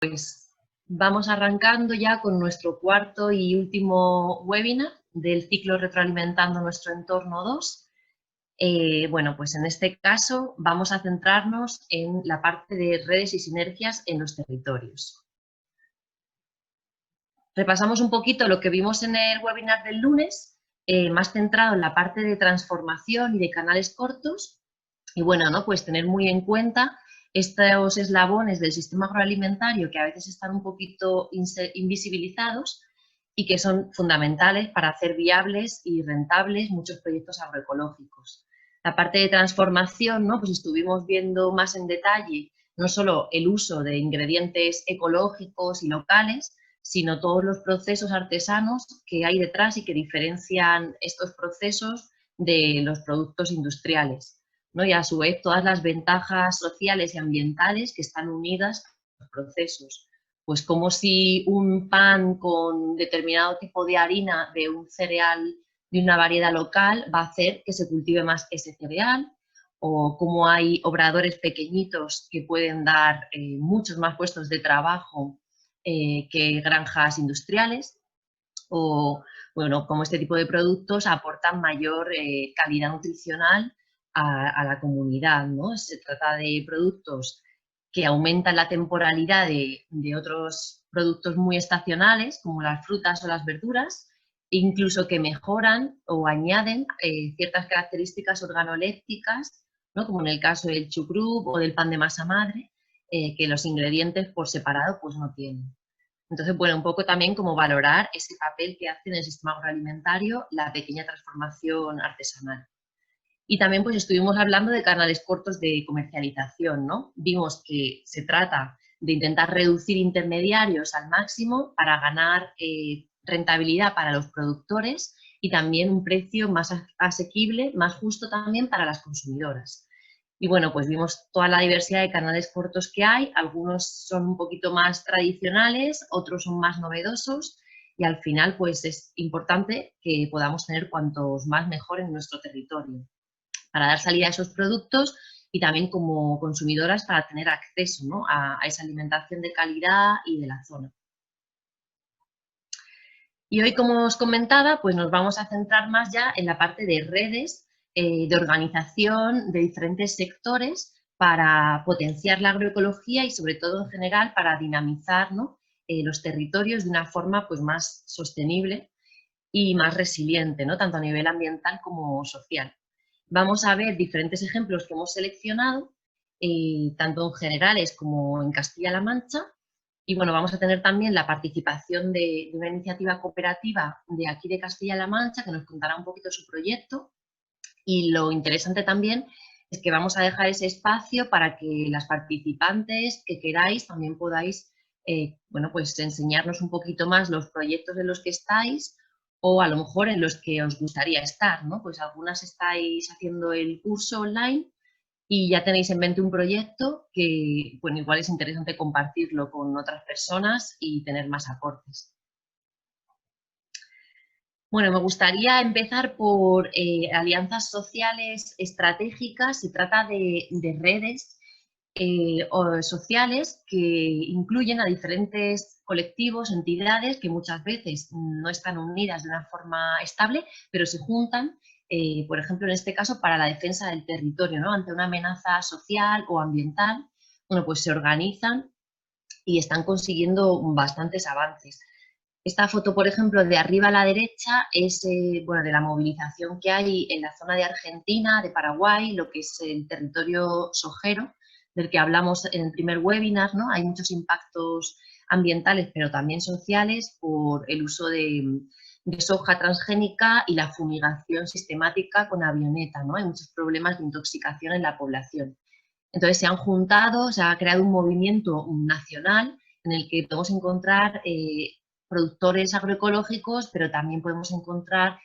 Pues vamos arrancando ya con nuestro cuarto y último webinar del ciclo Retroalimentando nuestro entorno 2. Bueno, pues en este caso vamos a centrarnos en la parte de redes y sinergias en los territorios. Repasamos un poquito lo que vimos en el webinar del lunes, más centrado en la parte de transformación y de canales cortos. Y bueno, ¿no? Pues tener muy en cuenta estos eslabones del sistema agroalimentario que a veces están un poquito invisibilizados y que son fundamentales para hacer viables y rentables muchos proyectos agroecológicos. La parte de transformación, ¿no? Pues estuvimos viendo más en detalle no solo el uso de ingredientes ecológicos y locales, sino todos los procesos artesanos que hay detrás y que diferencian estos procesos de los productos industriales, ¿no? Y a su vez todas las ventajas sociales y ambientales que están unidas a los procesos. Pues como si un pan con determinado tipo de harina de un cereal de una variedad local va a hacer que se cultive más ese cereal, o como hay obradores pequeñitos que pueden dar muchos más puestos de trabajo que granjas industriales, o bueno, como este tipo de productos aportan mayor calidad nutricional a la comunidad, ¿no? Se trata de productos que aumentan la temporalidad de otros productos muy estacionales, como las frutas o las verduras, incluso que mejoran o añaden ciertas características organolépticas, ¿no? Como en el caso del chucrut o del pan de masa madre, que los ingredientes por separado pues no tienen. Entonces, bueno, un poco también como valorar ese papel que hace en el sistema agroalimentario la pequeña transformación artesanal. Y también pues estuvimos hablando de canales cortos de comercialización, ¿no? Vimos que se trata de intentar reducir intermediarios al máximo para ganar rentabilidad para los productores y también un precio más asequible, más justo también para las consumidoras. Y bueno, pues vimos toda la diversidad de canales cortos que hay, algunos son un poquito más tradicionales, otros son más novedosos y al final pues es importante que podamos tener cuantos más mejor en nuestro territorio para dar salida a esos productos y también como consumidoras para tener acceso, ¿no? a esa alimentación de calidad y de la zona. Y hoy, como os comentaba, pues nos vamos a centrar más ya en la parte de redes, de organización de diferentes sectores para potenciar la agroecología y sobre todo en general para dinamizar, ¿no? Los territorios de una forma pues, más sostenible y más resiliente, ¿no? Tanto a nivel ambiental como social. Vamos a ver diferentes ejemplos que hemos seleccionado, tanto en generales como en Castilla-La Mancha. Y bueno, vamos a tener también la participación de una iniciativa cooperativa de aquí de Castilla-La Mancha que nos contará un poquito su proyecto. Y lo interesante también es que vamos a dejar ese espacio para que las participantes que queráis también podáis, bueno, pues enseñarnos un poquito más los proyectos en los que estáis o a lo mejor en los que os gustaría estar, ¿no? Pues algunas estáis haciendo el curso online y ya tenéis en mente un proyecto que, bueno, igual es interesante compartirlo con otras personas y tener más aportes. Bueno, me gustaría empezar por alianzas sociales estratégicas. Se trata de redes sociales que incluyen a diferentes colectivos, entidades que muchas veces no están unidas de una forma estable, pero se juntan, por ejemplo, en este caso, para la defensa del territorio, ¿no? Ante una amenaza social o ambiental, bueno, pues se organizan y están consiguiendo bastantes avances. Esta foto, por ejemplo, de arriba a la derecha es bueno, de la movilización que hay en la zona de Argentina, de Paraguay, lo que es el territorio sojero, del que hablamos en el primer webinar, ¿no? Hay muchos impactos ambientales, pero también sociales, por el uso de soja transgénica y la fumigación sistemática con avioneta, ¿no? Hay muchos problemas de intoxicación en la población. Entonces se han juntado, se ha creado un movimiento nacional en el que podemos encontrar productores agroecológicos, pero también podemos encontrar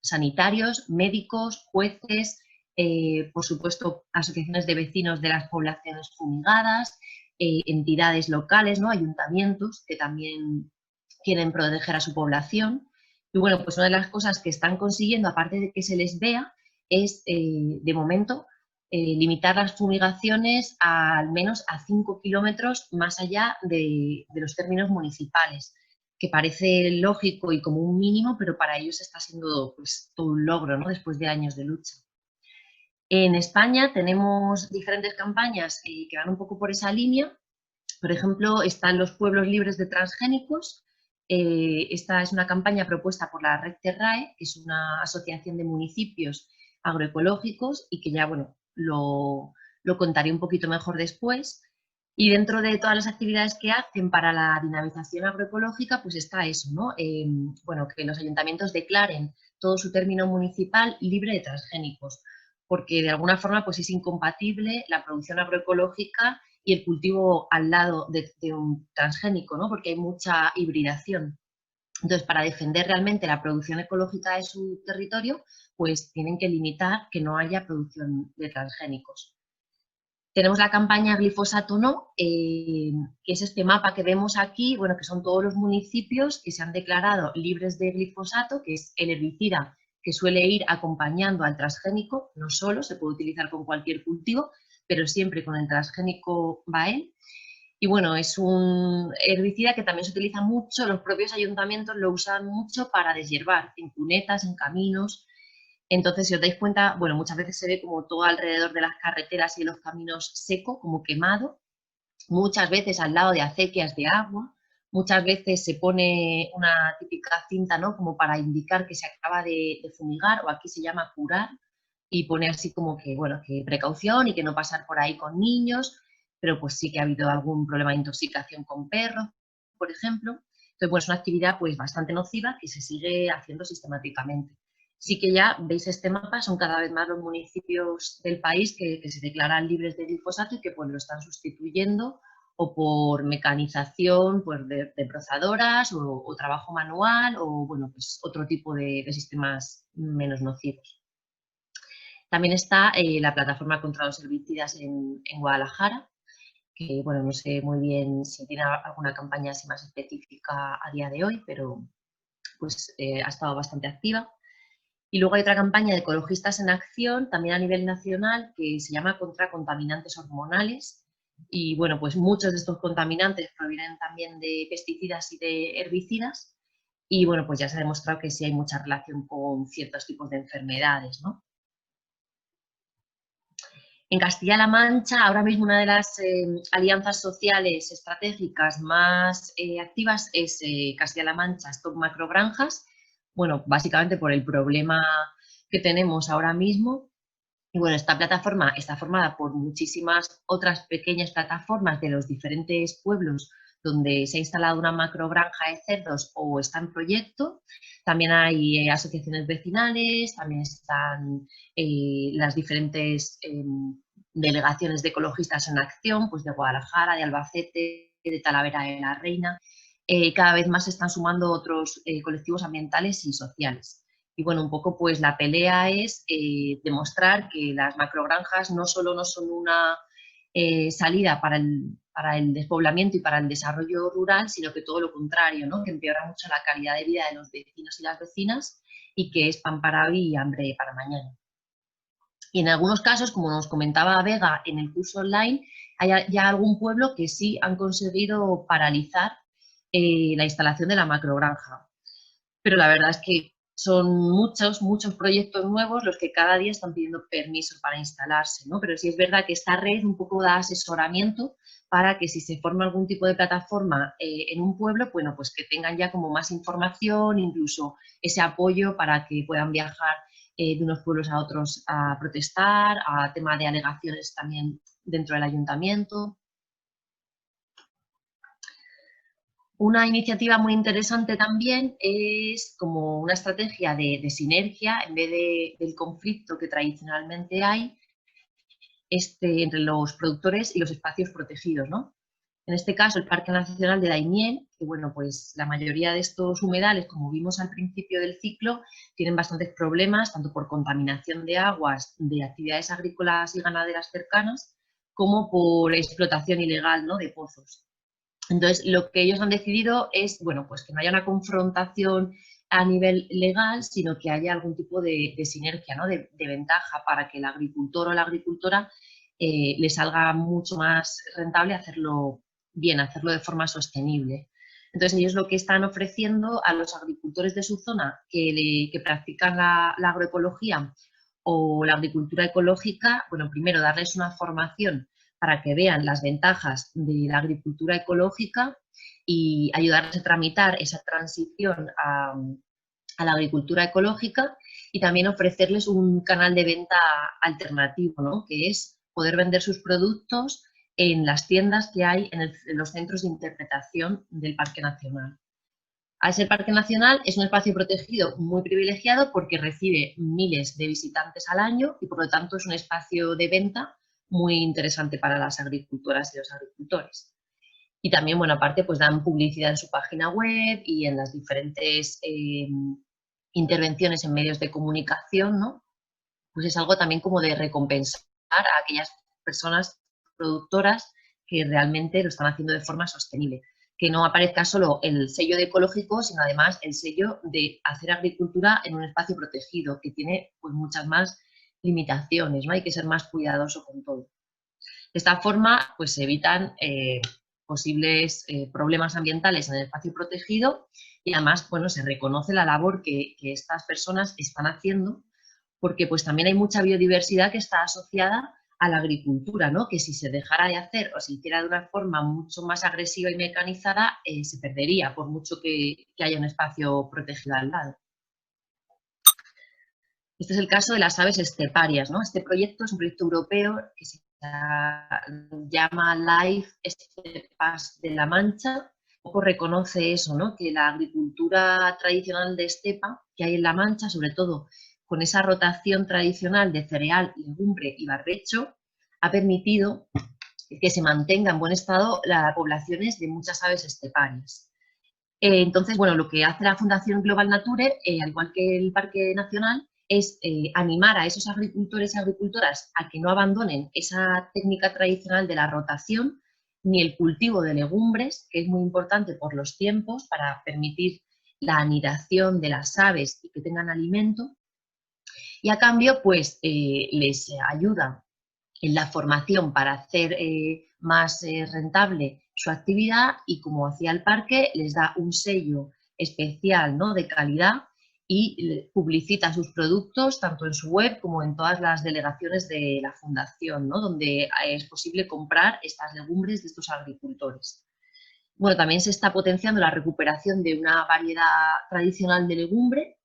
sanitarios, médicos, jueces, por supuesto, asociaciones de vecinos de las poblaciones fumigadas, entidades locales, ¿no? Ayuntamientos que también quieren proteger a su población. Y bueno, pues una de las cosas que están consiguiendo, aparte de que se les vea, es, de momento, limitar las fumigaciones al menos a 5 kilómetros más allá de los términos municipales, que parece lógico y como un mínimo, pero para ellos está siendo pues, todo un logro, ¿no? Después de años de lucha. En España tenemos diferentes campañas que van un poco por esa línea. Por ejemplo, están los pueblos libres de transgénicos. Esta es una campaña propuesta por la Red Terrae, que es una asociación de municipios agroecológicos y que ya, bueno, lo contaré un poquito mejor después. Y dentro de todas las actividades que hacen para la dinamización agroecológica, pues está eso, ¿no? Bueno, que los ayuntamientos declaren todo su término municipal libre de transgénicos, porque de alguna forma pues es incompatible la producción agroecológica y el cultivo al lado de un transgénico, ¿no? Porque hay mucha hibridación. Entonces, para defender realmente la producción ecológica de su territorio, pues tienen que limitar que no haya producción de transgénicos. Tenemos la campaña Glifosato No, que es este mapa que vemos aquí, bueno, que son todos los municipios que se han declarado libres de glifosato, que es el herbicida que suele ir acompañando al transgénico, no solo, se puede utilizar con cualquier cultivo, pero siempre con el transgénico va él. Y bueno, es un herbicida que también se utiliza mucho, los propios ayuntamientos lo usan mucho para deshiervar en cunetas, en caminos. Entonces, si os dais cuenta, bueno, muchas veces se ve como todo alrededor de las carreteras y los caminos seco, como quemado, muchas veces al lado de acequias de agua, muchas veces se pone una típica cinta, ¿no? Como para indicar que se acaba de fumigar, o aquí se llama curar, y pone así como que, bueno, que precaución y que no pasar por ahí con niños, pero pues sí que ha habido algún problema de intoxicación con perros, por ejemplo. Entonces, bueno, es una actividad pues bastante nociva que se sigue haciendo sistemáticamente. Sí que ya veis este mapa, son cada vez más los municipios del país que se declaran libres de glifosato y que pues lo están sustituyendo o por mecanización pues, de prozadoras o trabajo manual o bueno, pues otro tipo de sistemas menos nocivos. También está la plataforma contra los herbicidas en Guadalajara, que bueno, no sé muy bien si tiene alguna campaña así más específica a día de hoy, pero pues ha estado bastante activa. Y luego hay otra campaña de ecologistas en acción, también a nivel nacional, que se llama Contra Contaminantes Hormonales. Y bueno, pues muchos de estos contaminantes provienen también de pesticidas y de herbicidas. Y bueno, pues ya se ha demostrado que sí hay mucha relación con ciertos tipos de enfermedades, ¿no? En Castilla-La Mancha, ahora mismo una de las alianzas sociales estratégicas más activas es Castilla-La Mancha Stop Macrogranjas, bueno, básicamente por el problema que tenemos ahora mismo. Y bueno, esta plataforma está formada por muchísimas otras pequeñas plataformas de los diferentes pueblos donde se ha instalado una macrogranja de cerdos o está en proyecto. También hay asociaciones vecinales, también están las diferentes delegaciones de ecologistas en acción, pues de Guadalajara, de Albacete, de Talavera de la Reina. Cada vez más se están sumando otros colectivos ambientales y sociales. Y bueno, un poco pues la pelea es demostrar que las macrogranjas no solo no son una salida para el despoblamiento y para el desarrollo rural, sino que todo lo contrario, ¿no? Que empeora mucho la calidad de vida de los vecinos y las vecinas y que es pan para hoy y hambre para mañana. Y en algunos casos, como nos comentaba Vega en el curso online, hay ya algún pueblo que sí han conseguido paralizar la instalación de la macrogranja. Pero la verdad es que son muchos proyectos nuevos los que cada día están pidiendo permiso para instalarse, ¿no? Pero sí es verdad que esta red un poco da asesoramiento para que si se forma algún tipo de plataforma en un pueblo, bueno, pues que tengan ya como más información, incluso ese apoyo para que puedan viajar de unos pueblos a otros a protestar, a tema de alegaciones también dentro del ayuntamiento. Una iniciativa muy interesante también es como una estrategia de sinergia en vez del conflicto que tradicionalmente hay entre los productores y los espacios protegidos, ¿no? En este caso, el Parque Nacional de Daimiel, que bueno, pues la mayoría de estos humedales, como vimos al principio del ciclo, tienen bastantes problemas, tanto por contaminación de aguas de actividades agrícolas y ganaderas cercanas, como por explotación ilegal, ¿no? De pozos. Entonces, lo que ellos han decidido es, bueno, pues que no haya una confrontación a nivel legal, sino que haya algún tipo de sinergia, ¿no? de ventaja para que el agricultor o la agricultora le salga mucho más rentable hacerlo bien, hacerlo de forma sostenible. Entonces, ellos lo que están ofreciendo a los agricultores de su zona que practican la agroecología o la agricultura ecológica, bueno, primero darles una formación para que vean las ventajas de la agricultura ecológica y ayudarles a tramitar esa transición a la agricultura ecológica y también ofrecerles un canal de venta alternativo, ¿no? Que es poder vender sus productos en las tiendas que hay en los centros de interpretación del Parque Nacional. Al ser Parque Nacional es un espacio protegido muy privilegiado porque recibe miles de visitantes al año y por lo tanto es un espacio de venta muy interesante para las agricultoras y los agricultores. Y también, bueno, aparte, pues dan publicidad en su página web y en las diferentes intervenciones en medios de comunicación, ¿no? Pues es algo también como de recompensar a aquellas personas productoras que realmente lo están haciendo de forma sostenible. Que no aparezca solo el sello de ecológico, sino además el sello de hacer agricultura en un espacio protegido, que tiene pues muchas más limitaciones, ¿no? Hay que ser más cuidadoso con todo. De esta forma, pues se evitan posibles problemas ambientales en el espacio protegido y además, bueno, se reconoce la labor que estas personas están haciendo porque pues también hay mucha biodiversidad que está asociada a la agricultura, ¿no? Que si se dejara de hacer o se hiciera de una forma mucho más agresiva y mecanizada, se perdería, por mucho que haya un espacio protegido al lado. Este es el caso de las aves esteparias, ¿no? Este proyecto es un proyecto europeo que se llama Life Estepas de la Mancha. Un poco reconoce eso, ¿no? Que la agricultura tradicional de estepa que hay en La Mancha, sobre todo con esa rotación tradicional de cereal, legumbre y barbecho, ha permitido que se mantenga en buen estado las poblaciones de muchas aves esteparias. Entonces, bueno, lo que hace la Fundación Global Nature, al igual que el Parque Nacional, es animar a esos agricultores y agricultoras a que no abandonen esa técnica tradicional de la rotación ni el cultivo de legumbres, que es muy importante por los tiempos para permitir la anidación de las aves y que tengan alimento. Y a cambio, pues les ayuda en la formación para hacer más rentable su actividad y, como hacía el parque, les da un sello especial, ¿no? De calidad y publicita sus productos tanto en su web como en todas las delegaciones de la fundación, ¿no? Donde es posible comprar estas legumbres de estos agricultores. Bueno, también se está potenciando la recuperación de una variedad tradicional de legumbre,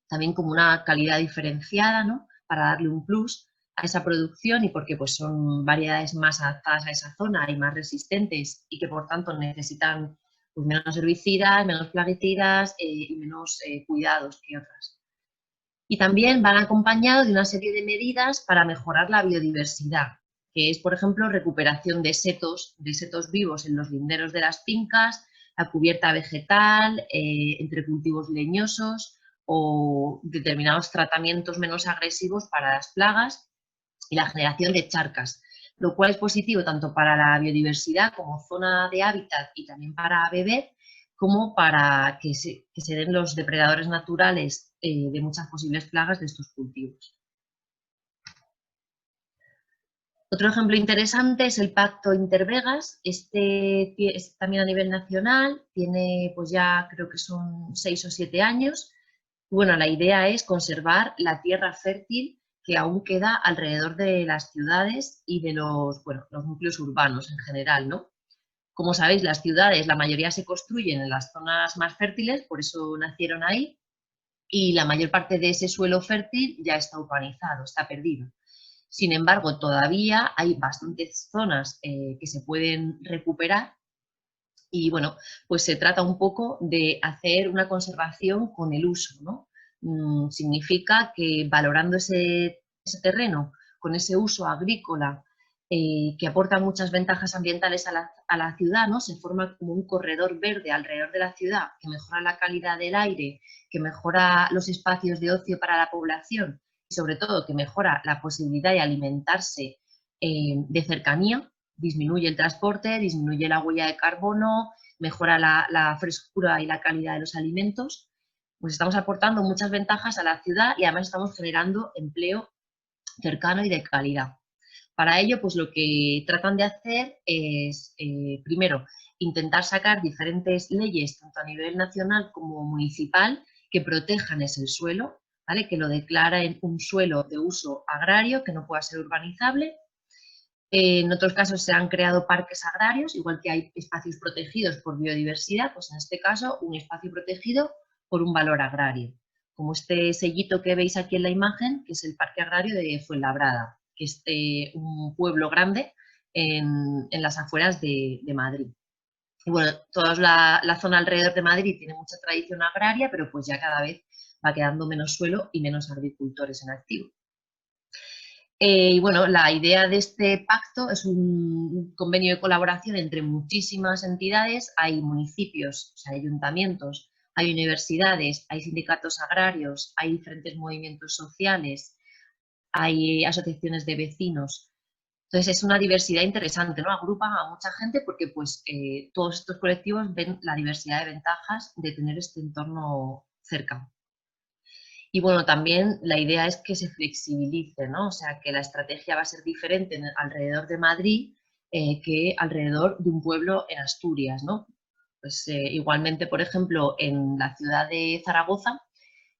también como una calidad diferenciada, ¿no? Para darle un plus a esa producción y porque pues, son variedades más adaptadas a esa zona y más resistentes y que por tanto necesitan pues, menos herbicidas, menos plaguicidas y menos cuidados que otras. Y también van acompañados de una serie de medidas para mejorar la biodiversidad, que es, por ejemplo, recuperación de setos vivos en los linderos de las fincas, la cubierta vegetal, entre cultivos leñosos o determinados tratamientos menos agresivos para las plagas y la generación de charcas, lo cual es positivo tanto para la biodiversidad como zona de hábitat y también para beber, como para que se den los depredadores naturales de muchas posibles plagas de estos cultivos. Otro ejemplo interesante es el Pacto Intervegas. Este es también a nivel nacional, tiene pues ya creo que son 6 o 7 años. Bueno, la idea es conservar la tierra fértil que aún queda alrededor de las ciudades y de los núcleos urbanos en general, ¿no? Como sabéis, las ciudades, la mayoría se construyen en las zonas más fértiles, por eso nacieron ahí, y la mayor parte de ese suelo fértil ya está urbanizado, está perdido. Sin embargo, todavía hay bastantes zonas que se pueden recuperar y, bueno, pues se trata un poco de hacer una conservación con el uso, ¿no? Significa que valorando ese terreno con ese uso agrícola que aporta muchas ventajas ambientales a la ciudad, ¿no? Se forma como un corredor verde alrededor de la ciudad que mejora la calidad del aire, que mejora los espacios de ocio para la población y sobre todo que mejora la posibilidad de alimentarse de cercanía, disminuye el transporte, disminuye la huella de carbono, mejora la frescura y la calidad de los alimentos. pues estamos aportando muchas ventajas a la ciudad y además estamos generando empleo cercano y de calidad. Para ello, pues lo que tratan de hacer es, primero, intentar sacar diferentes leyes, tanto a nivel nacional como municipal, que protejan ese suelo, ¿vale? Que lo declaren un suelo de uso agrario que no pueda ser urbanizable. En otros casos se han creado parques agrarios, igual que hay espacios protegidos por biodiversidad, pues en este caso un espacio protegido por un valor agrario, como este sellito que veis aquí en la imagen, que es el Parque Agrario de Fuenlabrada, que es un pueblo grande en las afueras de Madrid. Y bueno, toda la zona alrededor de Madrid tiene mucha tradición agraria, pero pues ya cada vez va quedando menos suelo y menos agricultores en activo. Y bueno, la idea de este pacto es un convenio de colaboración entre muchísimas entidades. Hay municipios, o sea, ayuntamientos, hay universidades, hay sindicatos agrarios, hay diferentes movimientos sociales, hay asociaciones de vecinos. Entonces es una diversidad interesante, ¿no? Agrupa a mucha gente porque pues todos estos colectivos ven la diversidad de ventajas de tener este entorno cerca. Y bueno, también la idea es que se flexibilice, ¿no? O sea, que la estrategia va a ser diferente alrededor de Madrid que alrededor de un pueblo en Asturias, ¿no? Pues igualmente, por ejemplo, en la ciudad de Zaragoza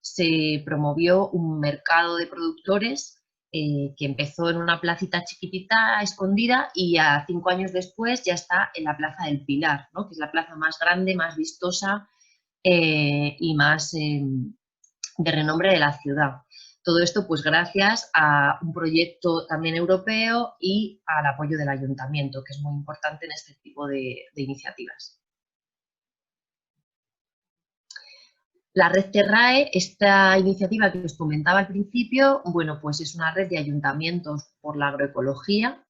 se promovió un mercado de productores que empezó en una placita chiquitita, escondida, y a 5 años después ya está en la Plaza del Pilar, ¿no? Que es la plaza más grande, más vistosa y más de renombre de la ciudad. Todo esto pues gracias a un proyecto también europeo y al apoyo del ayuntamiento, que es muy importante en este tipo de iniciativas. La red Terrae, esta iniciativa que os comentaba al principio, bueno, pues es una red de ayuntamientos por la agroecología.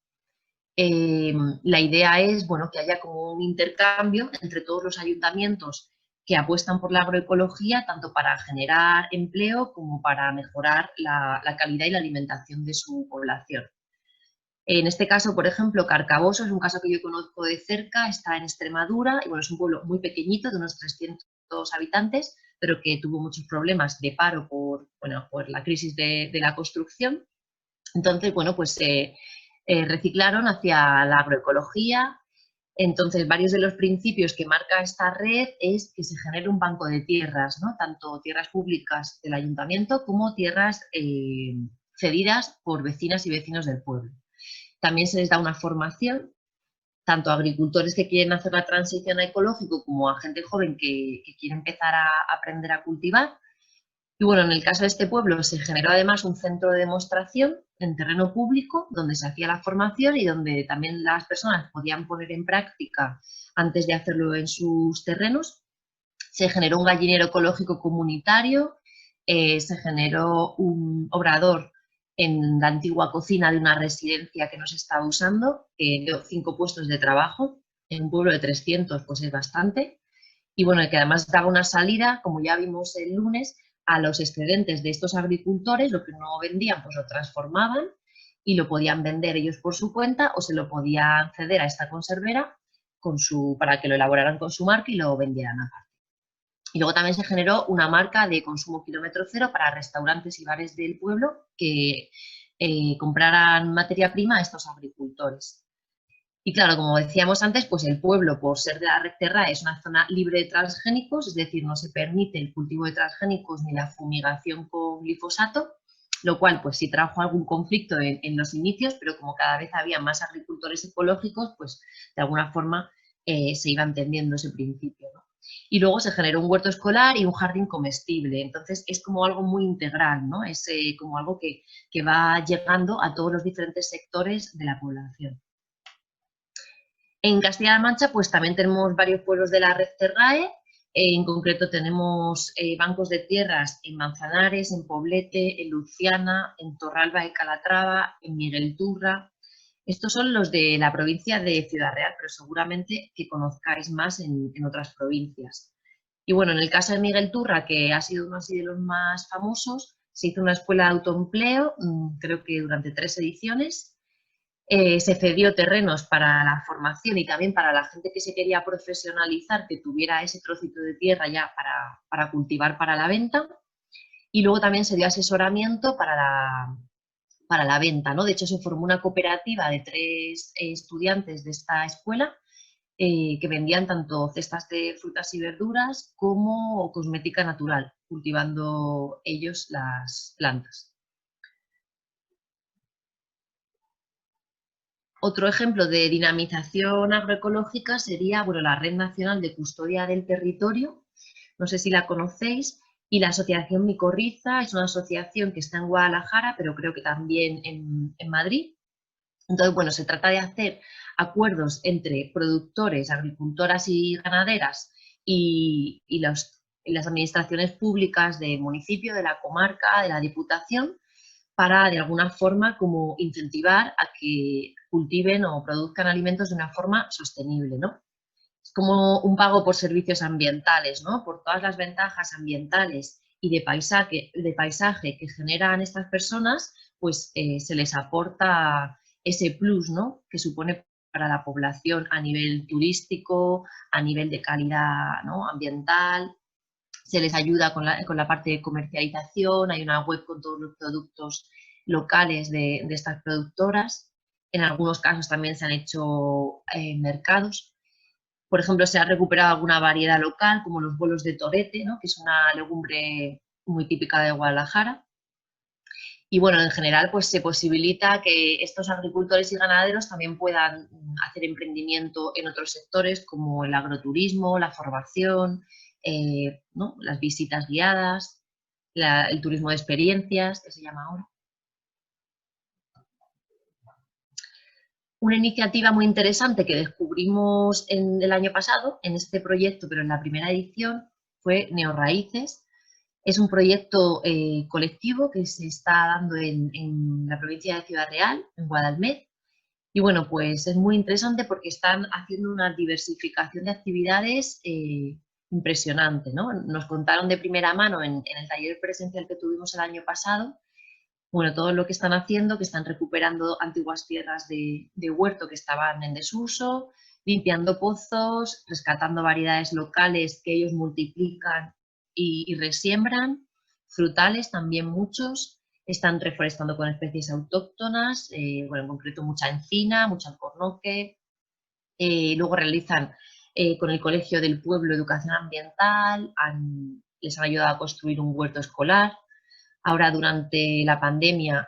La idea es, bueno, que haya como un intercambio entre todos los ayuntamientos que apuestan por la agroecología, tanto para generar empleo como para mejorar la calidad y la alimentación de su población. En este caso, por ejemplo, Carcaboso es un caso que yo conozco de cerca, está en Extremadura, y bueno, es un pueblo muy pequeñito, de unos 300 habitantes, pero que tuvo muchos problemas de paro por la crisis de la construcción. Entonces, bueno, pues reciclaron hacia la agroecología. Entonces, varios de los principios que marca esta red es que se genere un banco de tierras, ¿no? Tanto tierras públicas del ayuntamiento como tierras cedidas por vecinas y vecinos del pueblo. También se les da una formación, tanto a agricultores que quieren hacer la transición a ecológico como a gente joven que quiere empezar a aprender a cultivar. Y bueno, en el caso de este pueblo se generó además un centro de demostración en terreno público donde se hacía la formación y donde también las personas podían poner en práctica antes de hacerlo en sus terrenos. Se generó un gallinero ecológico comunitario, se generó un obrador en la antigua cocina de una residencia que no se estaba usando, que dio 5 puestos de trabajo. En un pueblo de 300 pues es bastante. Y bueno, que además daba una salida, como ya vimos el lunes, a los excedentes de estos agricultores, lo que no vendían pues lo transformaban y lo podían vender ellos por su cuenta o se lo podían ceder a esta conservera para que lo elaboraran con su marca y lo vendieran aparte. Y luego también se generó una marca de consumo kilómetro cero para restaurantes y bares del pueblo que compraran materia prima a estos agricultores. Y claro, como decíamos antes, pues el pueblo, por ser de la red Terrae, es una zona libre de transgénicos, es decir, no se permite el cultivo de transgénicos ni la fumigación con glifosato, lo cual pues sí trajo algún conflicto en los inicios, pero como cada vez había más agricultores ecológicos, pues de alguna forma se iba entendiendo ese principio, ¿no? Y luego se generó un huerto escolar y un jardín comestible, entonces es como algo muy integral, ¿no? Es como algo que va llegando a todos los diferentes sectores de la población. En Castilla-La Mancha, pues también tenemos varios pueblos de la red Terrae. En concreto tenemos bancos de tierras en Manzanares, en Poblete, en Luciana, en Torralba de Calatrava, en Miguelturra. Estos son los de la provincia de Ciudad Real, pero seguramente que conozcáis más en otras provincias. Y bueno, en el caso de Miguelturra, que ha sido uno así de los más famosos, se hizo una escuela de autoempleo, creo que durante 3 ediciones. se cedió terrenos para la formación y también para la gente que se quería profesionalizar, que tuviera ese trocito de tierra ya para cultivar para la venta. Y luego también se dio asesoramiento para la venta, ¿no? De hecho, se formó una cooperativa de 3 estudiantes de esta escuela que vendían tanto cestas de frutas y verduras como cosmética natural, cultivando ellos las plantas. Otro ejemplo de dinamización agroecológica sería, bueno, la Red Nacional de Custodia del Territorio, no sé si la conocéis, y la Asociación Micorriza es una asociación que está en Guadalajara, pero creo que también en Madrid. Entonces, bueno, se trata de hacer acuerdos entre productores, agricultoras y ganaderas y las administraciones públicas del municipio, de la comarca, de la diputación, para de alguna forma como incentivar a que cultiven o produzcan alimentos de una forma sostenible, ¿no? Es como un pago por servicios ambientales, ¿no? Por todas las ventajas ambientales y de paisaje que generan estas personas, pues se les aporta ese plus, ¿no? Que supone para la población a nivel turístico, a nivel de calidad, ¿no? Ambiental. Se les ayuda con la parte de comercialización, hay una web con todos los productos locales de estas productoras. En algunos casos también se han hecho mercados. Por ejemplo, se ha recuperado alguna variedad local, como los bolos de torete, ¿no? Que es una legumbre muy típica de Guadalajara. Y bueno, en general, pues se posibilita que estos agricultores y ganaderos también puedan hacer emprendimiento en otros sectores, como el agroturismo, la formación, ¿no? Las visitas guiadas, el turismo de experiencias, que se llama ahora. Una iniciativa muy interesante que descubrimos el año pasado, en este proyecto, pero en la primera edición, fue Neorraíces. Es un proyecto colectivo que se está dando en la provincia de Ciudad Real, en Guadalmeded. Y bueno, pues es muy interesante porque están haciendo una diversificación de actividades impresionante, ¿no? Nos contaron de primera mano en el taller presencial que tuvimos el año pasado, bueno, todo lo que están haciendo, que están recuperando antiguas tierras de huerto que estaban en desuso, limpiando pozos, rescatando variedades locales que ellos multiplican y resiembran, frutales también muchos, están reforestando con especies autóctonas, bueno, en concreto mucha encina, mucho alcornoque, luego realizan con el Colegio del Pueblo Educación Ambiental, les han ayudado a construir un huerto escolar. Ahora durante la pandemia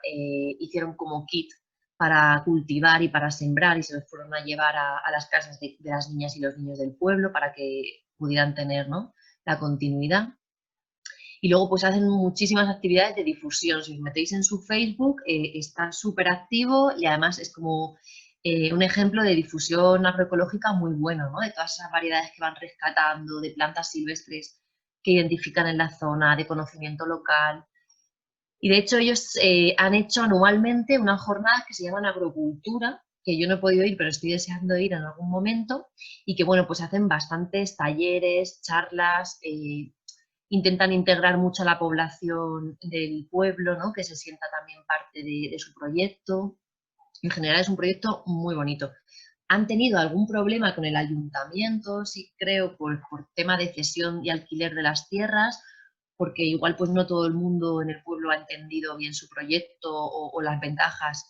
hicieron como kit para cultivar y para sembrar y se los fueron a llevar a las casas de las niñas y los niños del pueblo para que pudieran tener, ¿no? La continuidad. Y luego pues hacen muchísimas actividades de difusión. Si os metéis en su Facebook, está súper activo y además es como un ejemplo de difusión agroecológica muy bueno, ¿no? De todas esas variedades que van rescatando, de plantas silvestres que identifican en la zona, de conocimiento local. Y de hecho ellos han hecho anualmente unas jornadas que se llaman agrocultura, que yo no he podido ir, pero estoy deseando ir en algún momento, y que bueno, pues hacen bastantes talleres, charlas, intentan integrar mucho a la población del pueblo, ¿no? Que se sienta también parte de su proyecto. En general es un proyecto muy bonito. Han tenido algún problema con el ayuntamiento, sí creo, por tema de cesión y alquiler de las tierras, porque igual pues no todo el mundo en el pueblo ha entendido bien su proyecto o las ventajas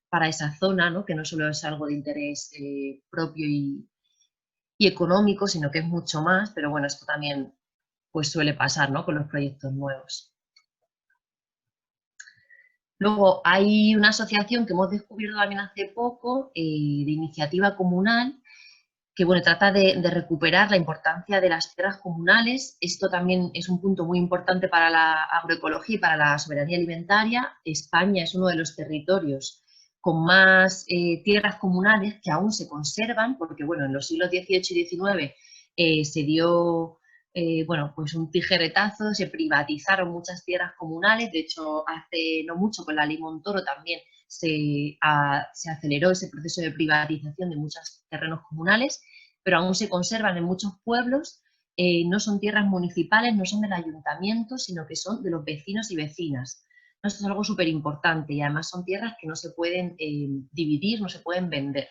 para esa zona, ¿no? Que no solo es algo de interés propio y económico, sino que es mucho más, pero bueno, esto también pues suele pasar, ¿no? Con los proyectos nuevos. Luego hay una asociación que hemos descubierto también hace poco, de iniciativa comunal, que bueno, trata de recuperar la importancia de las tierras comunales. Esto también es un punto muy importante para la agroecología y para la soberanía alimentaria. España es uno de los territorios con más tierras comunales que aún se conservan, porque bueno, en los siglos XVIII y XIX se dio bueno, pues un tijeretazo, se privatizaron muchas tierras comunales. De hecho, hace no mucho con la ley Montoro también se aceleró ese proceso de privatización de muchos terrenos comunales, pero aún se conservan en muchos pueblos. No son tierras municipales, no son del ayuntamiento, sino que son de los vecinos y vecinas. Esto es algo súper importante y además son tierras que no se pueden dividir, no se pueden vender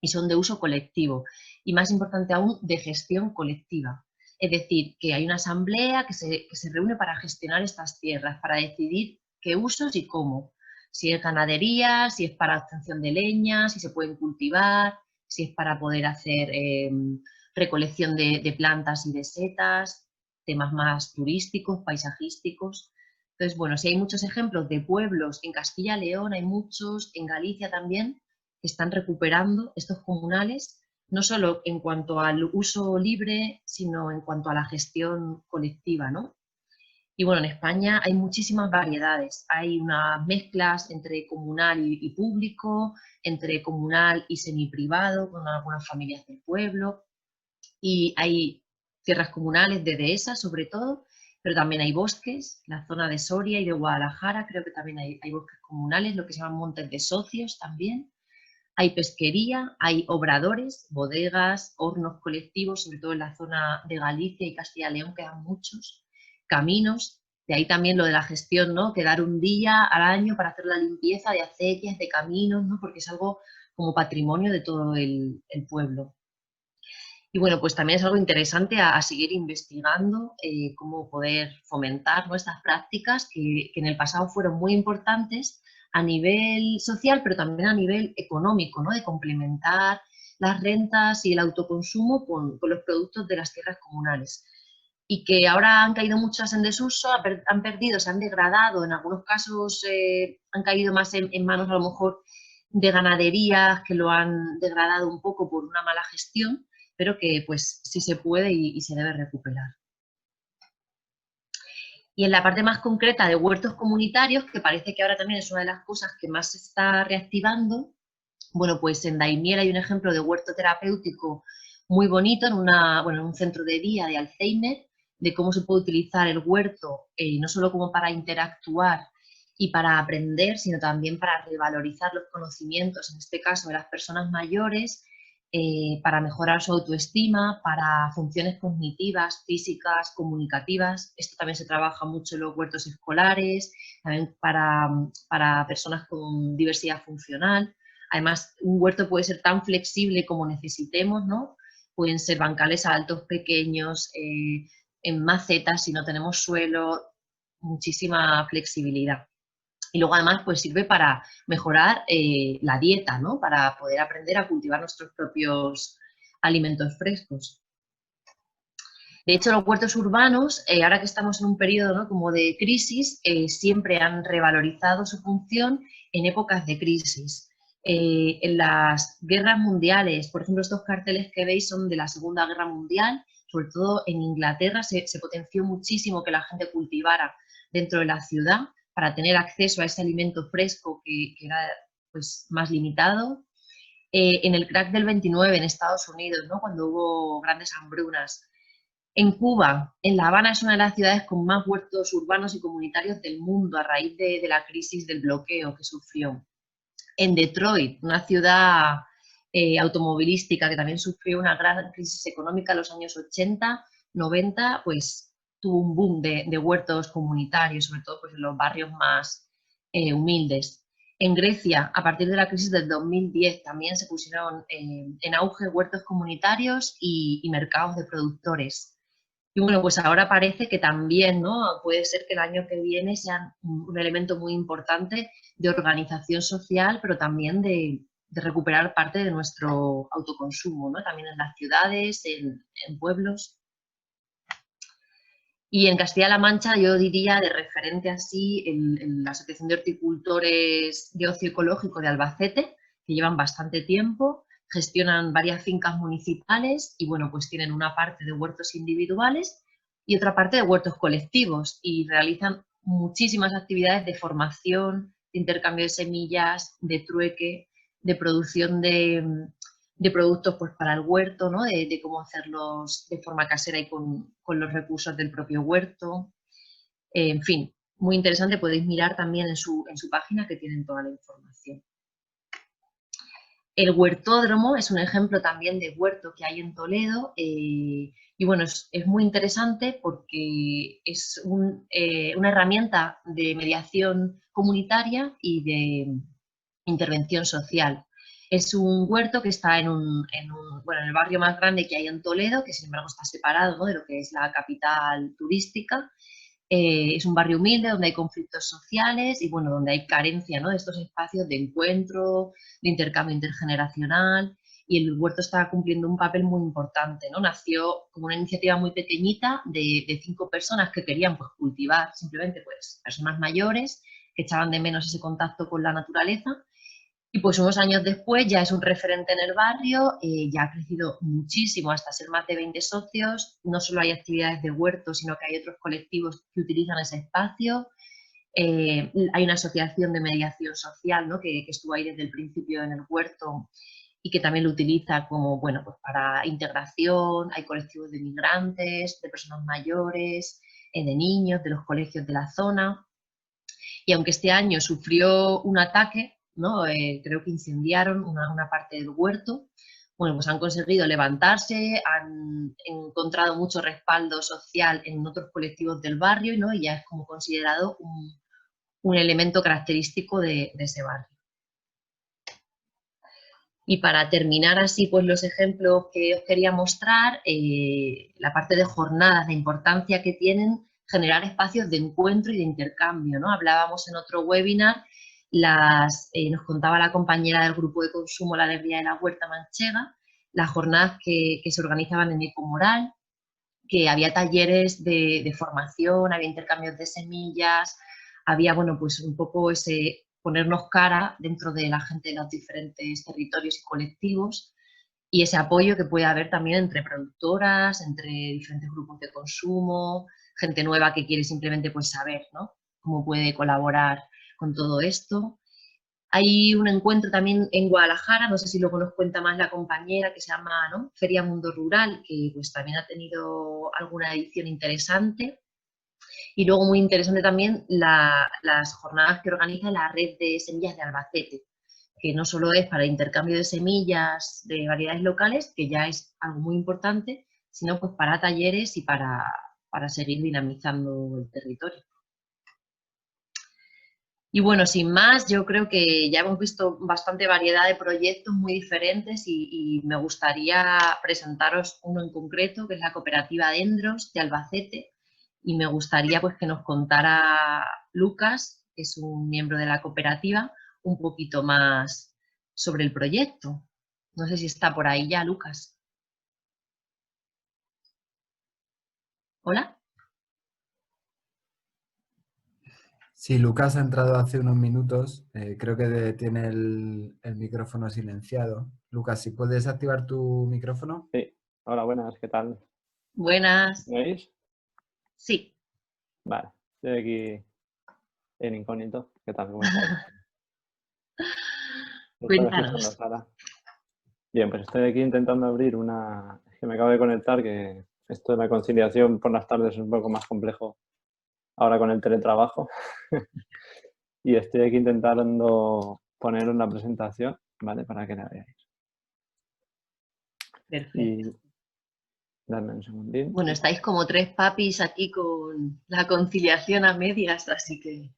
y son de uso colectivo y más importante aún de gestión colectiva. Es decir, que hay una asamblea que se reúne para gestionar estas tierras, para decidir qué usos y cómo. Si es ganadería, si es para obtención de leña, si se pueden cultivar, si es para poder hacer recolección de plantas y de setas, temas más turísticos, paisajísticos. Entonces, bueno, si hay muchos ejemplos de pueblos en Castilla y León, hay muchos, en Galicia también, que están recuperando estos comunales, no solo en cuanto al uso libre, sino en cuanto a la gestión colectiva, ¿no? Y bueno, en España hay muchísimas variedades. Hay unas mezclas entre comunal y público, entre comunal y semiprivado, con algunas familias del pueblo. Y hay tierras comunales de dehesas, sobre todo, pero también hay bosques. La zona de Soria y de Guadalajara creo que también hay bosques comunales, lo que se llaman montes de socios también. Hay pesquería, hay obradores, bodegas, hornos colectivos, sobre todo en la zona de Galicia y Castilla y León quedan muchos, caminos, de ahí también lo de la gestión, ¿no? Quedar un día al año para hacer la limpieza de acequias, de caminos, ¿no? Porque es algo como patrimonio de todo el pueblo. Y bueno, pues también es algo interesante a seguir investigando cómo poder fomentar nuestras prácticas que en el pasado fueron muy importantes a nivel social, pero también a nivel económico, ¿no? De complementar las rentas y el autoconsumo con los productos de las tierras comunales. Y que ahora han caído muchas en desuso, han perdido, se han degradado, en algunos casos han caído más en manos a lo mejor de ganaderías que lo han degradado un poco por una mala gestión, pero que pues sí se puede y se debe recuperar. Y en la parte más concreta de huertos comunitarios, que parece que ahora también es una de las cosas que más se está reactivando, bueno, pues en Daimiel hay un ejemplo de huerto terapéutico muy bonito en un centro de día de Alzheimer, de cómo se puede utilizar el huerto, no solo como para interactuar y para aprender, sino también para revalorizar los conocimientos, en este caso de las personas mayores, para mejorar su autoestima, para funciones cognitivas, físicas, comunicativas. Esto también se trabaja mucho en los huertos escolares, también para personas con diversidad funcional. Además, un huerto puede ser tan flexible como necesitemos, ¿no? Pueden ser bancales altos, pequeños, en macetas si no tenemos suelo, muchísima flexibilidad. Y luego además pues sirve para mejorar la dieta, ¿no? Para poder aprender a cultivar nuestros propios alimentos frescos. De hecho, los huertos urbanos, ahora que estamos en un periodo, ¿no? como de crisis, siempre han revalorizado su función en épocas de crisis. En las guerras mundiales, por ejemplo, estos carteles que veis son de la Segunda Guerra Mundial, sobre todo en Inglaterra se potenció muchísimo que la gente cultivara dentro de la ciudad para tener acceso a ese alimento fresco que era pues, más limitado. En el crack del 29 en Estados Unidos, ¿no? cuando hubo grandes hambrunas. En Cuba, en La Habana es una de las ciudades con más huertos urbanos y comunitarios del mundo a raíz de la crisis del bloqueo que sufrió. En Detroit, una ciudad automovilística que también sufrió una gran crisis económica en los años 80, 90, pues tuvo un boom de huertos comunitarios, sobre todo pues, en los barrios más humildes. En Grecia, a partir de la crisis del 2010, también se pusieron en auge huertos comunitarios y mercados de productores. Y bueno, pues ahora parece que también, ¿no? Puede ser que el año que viene sea un elemento muy importante de organización social, pero también de recuperar parte de nuestro autoconsumo, ¿no? También en las ciudades, en pueblos. Y en Castilla-La Mancha yo diría de referente así en la Asociación de Horticultores de Ocio Ecológico de Albacete, que llevan bastante tiempo, gestionan varias fincas municipales y bueno, pues tienen una parte de huertos individuales y otra parte de huertos colectivos y realizan muchísimas actividades de formación, de intercambio de semillas, de trueque, de producción de productos pues, para el huerto, ¿no? de cómo hacerlos de forma casera y con los recursos del propio huerto. En fin, muy interesante, podéis mirar también en su página que tienen toda la información. El huertódromo es un ejemplo también de huerto que hay en Toledo, Y bueno, es muy interesante porque es una herramienta de mediación comunitaria y de intervención social. Es un huerto que está bueno, en el barrio más grande que hay en Toledo, que sin embargo está separado, ¿no?, de lo que es la capital turística. Es un barrio humilde donde hay conflictos sociales y bueno, donde hay carencia, ¿no?, de estos espacios de encuentro, de intercambio intergeneracional, y el huerto está cumpliendo un papel muy importante, ¿no? Nació como una iniciativa muy pequeñita de 5 personas que querían pues, cultivar, simplemente pues, personas mayores que echaban de menos ese contacto con la naturaleza. Y pues unos años después ya es un referente en el barrio, ya ha crecido muchísimo hasta ser más de 20 socios. No solo hay actividades de huerto, sino que hay otros colectivos que utilizan ese espacio. Hay una asociación de mediación social, ¿no?, que estuvo ahí desde el principio en el huerto y que también lo utiliza como, bueno, pues para integración. Hay colectivos de migrantes, de personas mayores, de niños, de los colegios de la zona. Y aunque este año sufrió un ataque, ¿no?, creo que incendiaron una parte del huerto, bueno, pues han conseguido levantarse, han encontrado mucho respaldo social en otros colectivos del barrio, ¿no?, y ya es como considerado un elemento característico de ese barrio. Y para terminar así pues los ejemplos que os quería mostrar, la parte de jornadas, la importancia que tienen generar espacios de encuentro y de intercambio, ¿no? Hablábamos en otro webinar, nos contaba la compañera del grupo de consumo La Alegría de la Huerta Manchega, las jornadas que se organizaban en Ecomoral, que había talleres de formación, había intercambios de semillas, había, bueno, pues un poco ese ponernos cara dentro de la gente de los diferentes territorios y colectivos, y ese apoyo que puede haber también entre productoras, entre diferentes grupos de consumo, gente nueva que quiere simplemente pues saber, ¿no?, cómo puede colaborar con todo esto. Hay un encuentro también en Guadalajara, no sé si luego nos cuenta más la compañera, que se llama, ¿no?, Feria Mundo Rural, que pues también ha tenido alguna edición interesante. Y luego muy interesante también las jornadas que organiza la red de semillas de Albacete, que no solo es para intercambio de semillas de variedades locales, que ya es algo muy importante, sino pues para talleres y para seguir dinamizando el territorio. Y bueno, sin más, yo creo que ya hemos visto bastante variedad de proyectos muy diferentes y me gustaría presentaros uno en concreto, que es la cooperativa Dendros de Albacete, y me gustaría pues que nos contara Lucas, que es un miembro de la cooperativa, un poquito más sobre el proyecto. No sé si está por ahí ya, Lucas. ¿Hola? Sí, Lucas ha entrado hace unos minutos. Creo que tiene el micrófono silenciado. Lucas, si puedes activar tu micrófono. Sí, hola, buenas, ¿qué tal? Buenas. ¿Me oís? Sí. Vale, estoy aquí en incógnito. ¿Qué tal? ¿Cómo estáis? ¿Me estás escuchando, Cuéntanos. Sara? Bien, pues estoy aquí intentando abrir una... Es que me acabo de conectar, que esto de la conciliación por las tardes es un poco más complejo ahora con el teletrabajo. Y estoy aquí intentando poner una presentación, ¿vale? Para que la veáis. Perfecto. Y dame un segundín. Bueno, estáis como 3 papis aquí con la conciliación a medias, así que...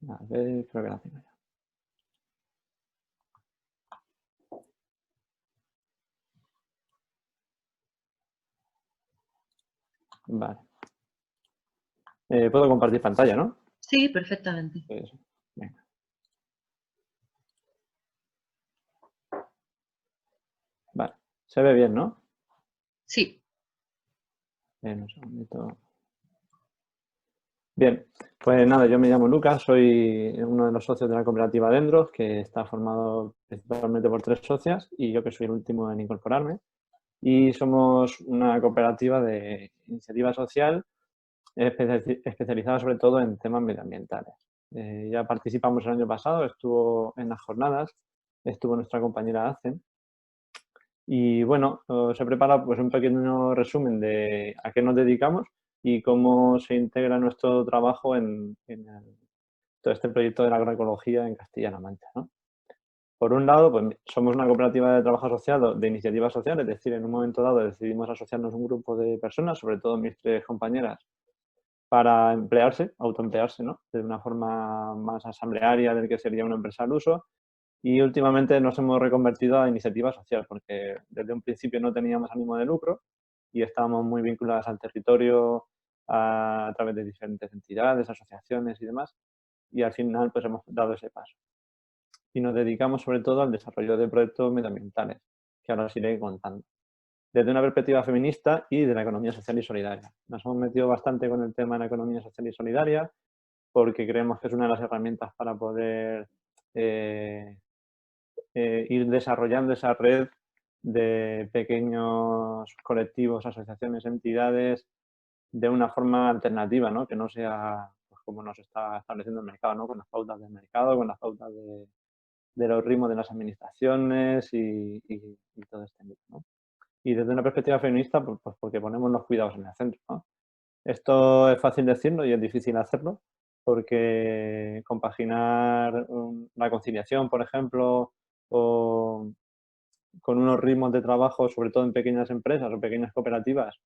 A ver, creo que la tengo ya. Vale. Puedo compartir pantalla, ¿no? Sí, perfectamente. Pues, venga. Vale. Se ve bien, ¿no? Sí. Un segundito. Bien, pues nada, yo me llamo Lucas, soy uno de los socios de la cooperativa Dendros, que está formado principalmente por 3 socias y yo que soy el último en incorporarme. Y somos una cooperativa de iniciativa social especializada sobre todo en temas medioambientales. Ya participamos el año pasado, estuvo en las jornadas, estuvo nuestra compañera Acen. Y bueno, os he preparado pues un pequeño resumen de a qué nos dedicamos y cómo se integra nuestro trabajo en todo este proyecto de la agroecología en Castilla-La Mancha, ¿no? Por un lado, pues somos una cooperativa de trabajo asociado de iniciativa social, es decir, en un momento dado decidimos asociarnos un grupo de personas, sobre todo mis 3 compañeras, para emplearse, autoemplearse, ¿no? De una forma más asamblearia del que sería una empresa al uso. Y últimamente nos hemos reconvertido a iniciativa social, porque desde un principio no teníamos ánimo de lucro y estábamos muy vinculadas al territorio a través de diferentes entidades, asociaciones y demás. Y al final pues hemos dado ese paso. Y nos dedicamos sobre todo al desarrollo de proyectos medioambientales, que ahora os iré contando. Desde una perspectiva feminista y de la economía social y solidaria. Nos hemos metido bastante con el tema de la economía social y solidaria porque creemos que es una de las herramientas para poder ir desarrollando esa red de pequeños colectivos, asociaciones, entidades, de una forma alternativa, ¿no? Que no sea pues, como nos está estableciendo el mercado, ¿no? Con las pautas del mercado, con las pautas de los ritmos de las administraciones y todo este ámbito, ¿no? Y desde una perspectiva feminista, pues porque ponemos los cuidados en el centro, ¿no? Esto es fácil decirlo y es difícil hacerlo, porque compaginar la conciliación, por ejemplo, o con unos ritmos de trabajo, sobre todo en pequeñas empresas o pequeñas cooperativas,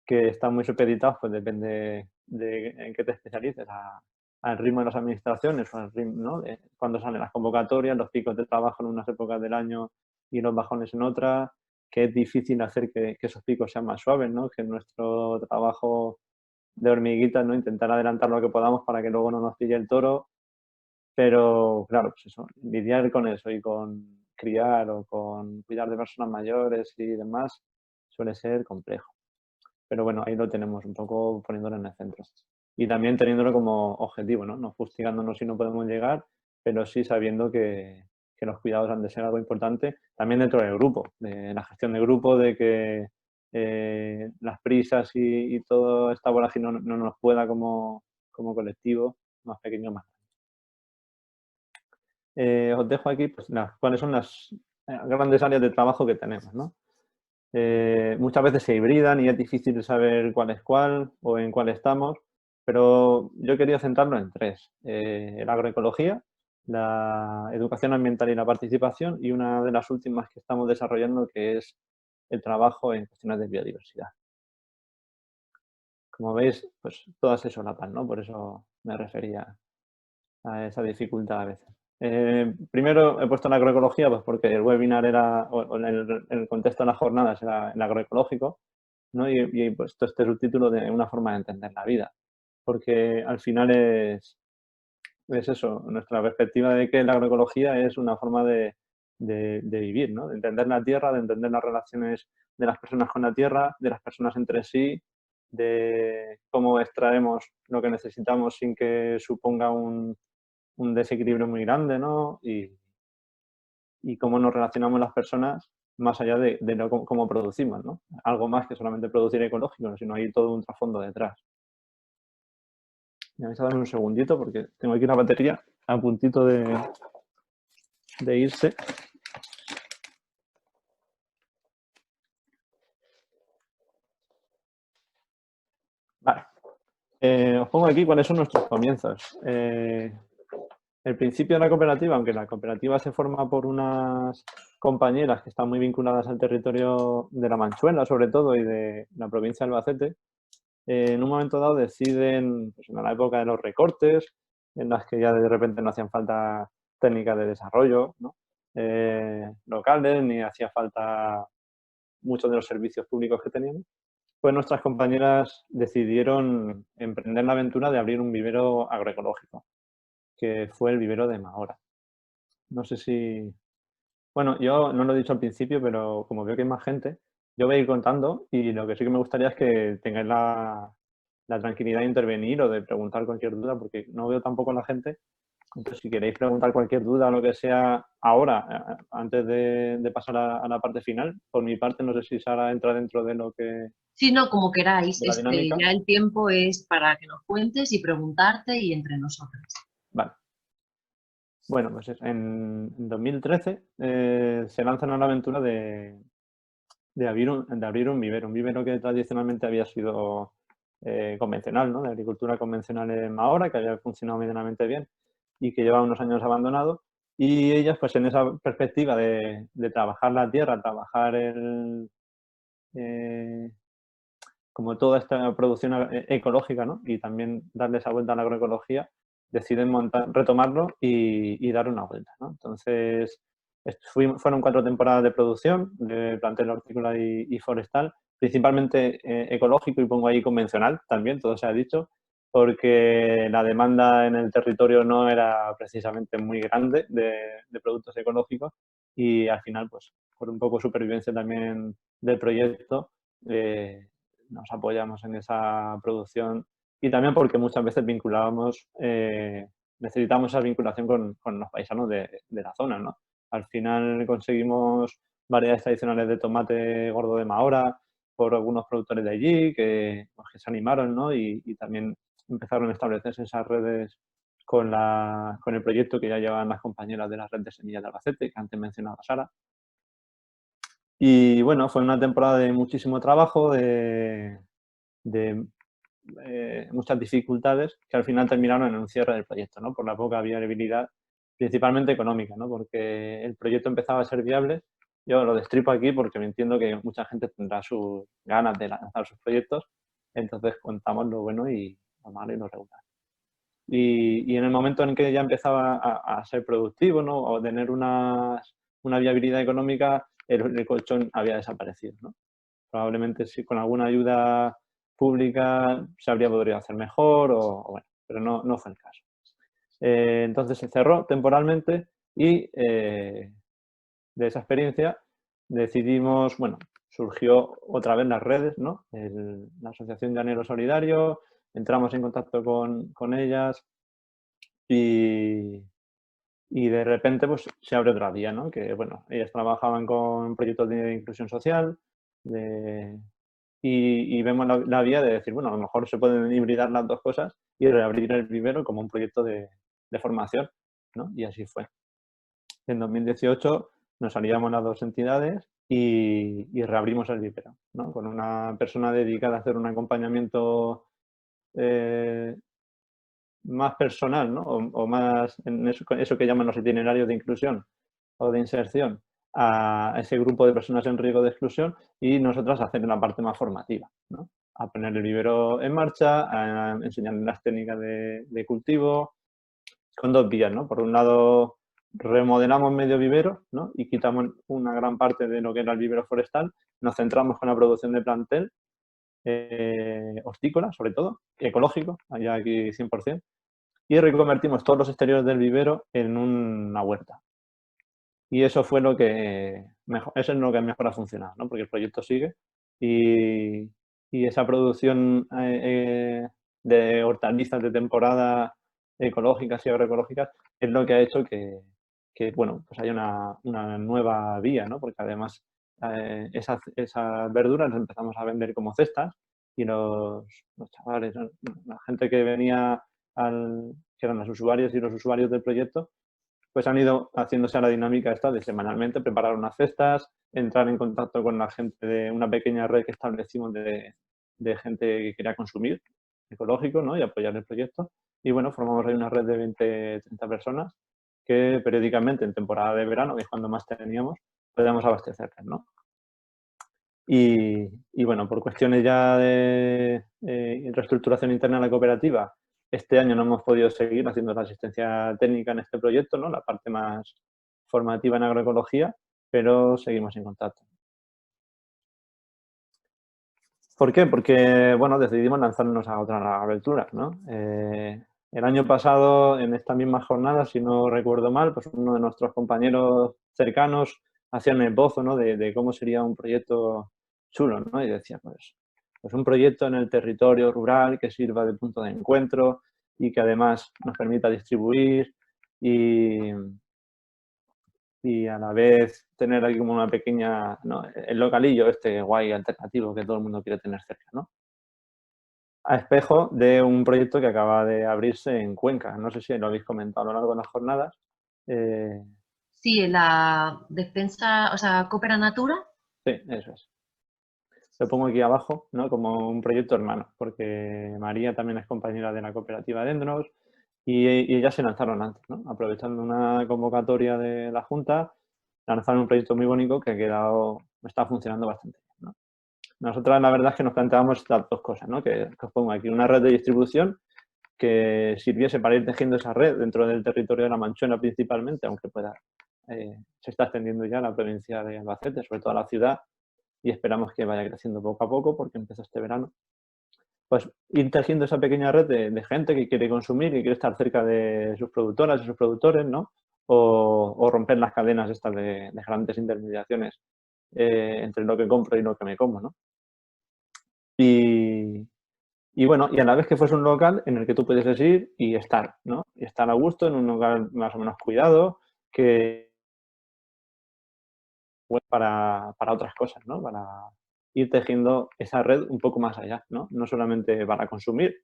que están muy supeditados, pues depende de en qué te especialices, al ritmo de las administraciones, o al ritmo, ¿no? De cuando salen las convocatorias, los picos de trabajo en unas épocas del año y los bajones en otras, que es difícil hacer que esos picos sean más suaves, ¿no? Que nuestro trabajo de hormiguitas, ¿no? Intentar adelantar lo que podamos para que luego no nos pille el toro, pero claro, pues eso, lidiar con eso y con criar o con cuidar de personas mayores y demás suele ser complejo. Pero bueno, ahí lo tenemos un poco poniéndolo en el centro. Y también teniéndolo como objetivo, ¿no? No fustigándonos si no podemos llegar, pero sí sabiendo que los cuidados han de ser algo importante también dentro del grupo, de la gestión de grupo, de que las prisas y toda esta vorágine no nos pueda como colectivo, más pequeño, más os dejo aquí pues, cuáles son las grandes áreas de trabajo que tenemos, ¿no? Muchas veces se hibridan y es difícil saber cuál es cuál o en cuál estamos, pero yo quería centrarlo en 3. La agroecología, la educación ambiental y la participación y una de las últimas que estamos desarrollando que es el trabajo en cuestiones de biodiversidad. Como veis, pues todas se solapan, ¿no? Por eso me refería a esa dificultad a veces. Primero he puesto la agroecología pues porque el webinar era, o el contexto de las jornadas era el agroecológico, ¿no? Y he puesto este subtítulo de una forma de entender la vida, porque al final es eso, nuestra perspectiva de que la agroecología es una forma de vivir, ¿no? De entender la tierra, de entender las relaciones de las personas con la tierra, de las personas entre sí, de cómo extraemos lo que necesitamos sin que suponga un desequilibrio muy grande, ¿no? Y cómo nos relacionamos las personas más allá de cómo producimos, ¿no? Algo más que solamente producir ecológico, sino hay todo un trasfondo detrás. Me vais a dar un segundito porque tengo aquí la batería a puntito de irse. Vale. Os pongo aquí cuáles son nuestros comienzos. El principio de la cooperativa, aunque la cooperativa se forma por unas compañeras que están muy vinculadas al territorio de la Manchuela, sobre todo, y de la provincia de Albacete, en un momento dado deciden, pues, en la época de los recortes, en las que ya de repente no hacían falta técnicas de desarrollo, ¿no? Locales, ni hacía falta muchos de los servicios públicos que teníamos, pues nuestras compañeras decidieron emprender la aventura de abrir un vivero agroecológico, que fue el vivero de Mahora. No sé si... Bueno, yo no lo he dicho al principio, pero como veo que hay más gente, yo voy a ir contando y lo que sí que me gustaría es que tengáis la tranquilidad de intervenir o de preguntar cualquier duda, porque no veo tampoco a la gente. Entonces, si queréis preguntar cualquier duda o lo que sea ahora, antes de pasar a la parte final, por mi parte, no sé si Sara entra dentro de lo que... Sí, no, como queráis. de la dinámica. Ya el tiempo es para que nos cuentes y preguntarte y entre nosotras. Vale. Bueno, pues en 2013 se lanzan a la aventura de abrir un vivero que tradicionalmente había sido convencional, ¿no? De agricultura convencional en Mahora, que había funcionado medianamente bien y que llevaba unos años abandonado. Y ellas, pues en esa perspectiva de trabajar la tierra, trabajar como toda esta producción ecológica, ¿no? Y también darle esa vuelta a la agroecología, deciden retomarlo y dar una vuelta, ¿no? Entonces, fueron 4 temporadas de producción de plantel hortícola y forestal, principalmente ecológico, y pongo ahí convencional también, todo se ha dicho, porque la demanda en el territorio no era precisamente muy grande de productos ecológicos, y al final, pues, por un poco supervivencia también del proyecto, nos apoyamos en esa producción, y también porque muchas veces necesitamos esa vinculación con los paisanos de la zona, ¿no? Al final conseguimos variedades tradicionales de tomate gordo de Mahora por algunos productores de allí que se animaron, ¿no? Y también empezaron a establecerse esas redes con el proyecto que ya llevaban las compañeras de la red de semillas de Albacete, que antes mencionaba Sara. Y bueno, fue una temporada de muchísimo trabajo, de muchas dificultades que al final terminaron en un cierre del proyecto, ¿no? Por la poca viabilidad, principalmente económica, ¿no? Porque el proyecto empezaba a ser viable. Yo lo destripo aquí porque me entiendo que mucha gente tendrá sus ganas de lanzar sus proyectos, entonces contamos lo bueno y lo malo y lo regular. Y en el momento en que ya empezaba a ser productivo, ¿no? O tener una viabilidad económica, el colchón había desaparecido, ¿no? Probablemente sí, con alguna ayuda pública se habría podido hacer mejor, bueno, pero no fue el caso. Entonces se cerró temporalmente y de esa experiencia decidimos, bueno, surgió otra vez las redes, ¿no? La Asociación Llanero Solidario, entramos en contacto con ellas y de repente pues se abre otra vía, ¿no? Que, bueno, ellas trabajaban con proyectos de inclusión social, y vemos la vía de decir, bueno, a lo mejor se pueden hibridar las dos cosas y reabrir el vivero como un proyecto de formación, ¿no? Y así fue. En 2018 nos aliamos las dos entidades y reabrimos el vivero, ¿no? Con una persona dedicada a hacer un acompañamiento más personal, ¿no? O más en eso que llaman los itinerarios de inclusión o de inserción a ese grupo de personas en riesgo de exclusión, y nosotras hacer la parte más formativa, ¿no? A poner el vivero en marcha, a enseñarles las técnicas de cultivo, con dos vías, ¿no? Por un lado, remodelamos medio vivero, ¿no? Y quitamos una gran parte de lo que era el vivero forestal, nos centramos con la producción de plantel, hortícola sobre todo, ecológico, allá aquí 100%, y reconvertimos todos los exteriores del vivero en una huerta. Y eso fue lo que mejor, eso es lo que mejor ha funcionado, ¿no? Porque el proyecto sigue y esa producción de hortalizas de temporada ecológicas y agroecológicas es lo que ha hecho que bueno, pues haya una nueva vía, ¿no? Porque además esas verduras las empezamos a vender como cestas y los chavales, ¿no? La gente que venía que eran los usuarios y los usuarios del proyecto, pues han ido haciéndose a la dinámica esta de semanalmente preparar unas cestas, entrar en contacto con la gente de una pequeña red que establecimos de gente que quería consumir ecológico, ¿no? Y apoyar el proyecto. Y bueno, formamos ahí una red de 20, 30 personas que periódicamente en temporada de verano, que es cuando más teníamos, podíamos abastecerles, ¿no? Y bueno, por cuestiones ya de reestructuración interna de la cooperativa, este año no hemos podido seguir haciendo la asistencia técnica en este proyecto, ¿no? La parte más formativa en agroecología, pero seguimos en contacto. ¿Por qué? Porque, bueno, decidimos lanzarnos a otras aventuras, ¿no? El año pasado, en esta misma jornada, si no recuerdo mal, pues uno de nuestros compañeros cercanos hacía el esbozo, ¿no? de cómo sería un proyecto chulo, ¿no? Y decía, pues un proyecto en el territorio rural que sirva de punto de encuentro y que además nos permita distribuir y a la vez tener aquí como una pequeña, ¿no? El localillo este guay alternativo que todo el mundo quiere tener cerca, ¿no? A espejo de un proyecto que acaba de abrirse en Cuenca. No sé si lo habéis comentado a lo largo de las jornadas. Sí, la defensa, o sea, Coopera Natura. Sí, eso es. Lo pongo aquí abajo, ¿no? Como un proyecto hermano, porque María también es compañera de la cooperativa Dendros, y ellas se lanzaron antes, ¿no? Aprovechando una convocatoria de la Junta, lanzaron un proyecto muy bonito que está funcionando bastante bien, ¿no? Nosotras la verdad es que nos planteábamos estas dos cosas, ¿no? Que os pongo aquí una red de distribución que sirviese para ir tejiendo esa red dentro del territorio de La Manchuela principalmente, aunque se está extendiendo ya a la provincia de Albacete, sobre todo a la ciudad, y esperamos que vaya creciendo poco a poco porque empezó este verano. Pues ir tejiendo esa pequeña red de gente que quiere consumir, que quiere estar cerca de sus productoras y sus productores, ¿no? O romper las cadenas estas de grandes intermediaciones entre lo que compro y lo que me como, ¿no? Y bueno, y a la vez que fuese un local en el que tú pudieses ir y estar, ¿no? Y estar a gusto en un local más o menos cuidado, que para otras cosas, ¿no? Para ir tejiendo esa red un poco más allá, ¿no? No solamente para consumir,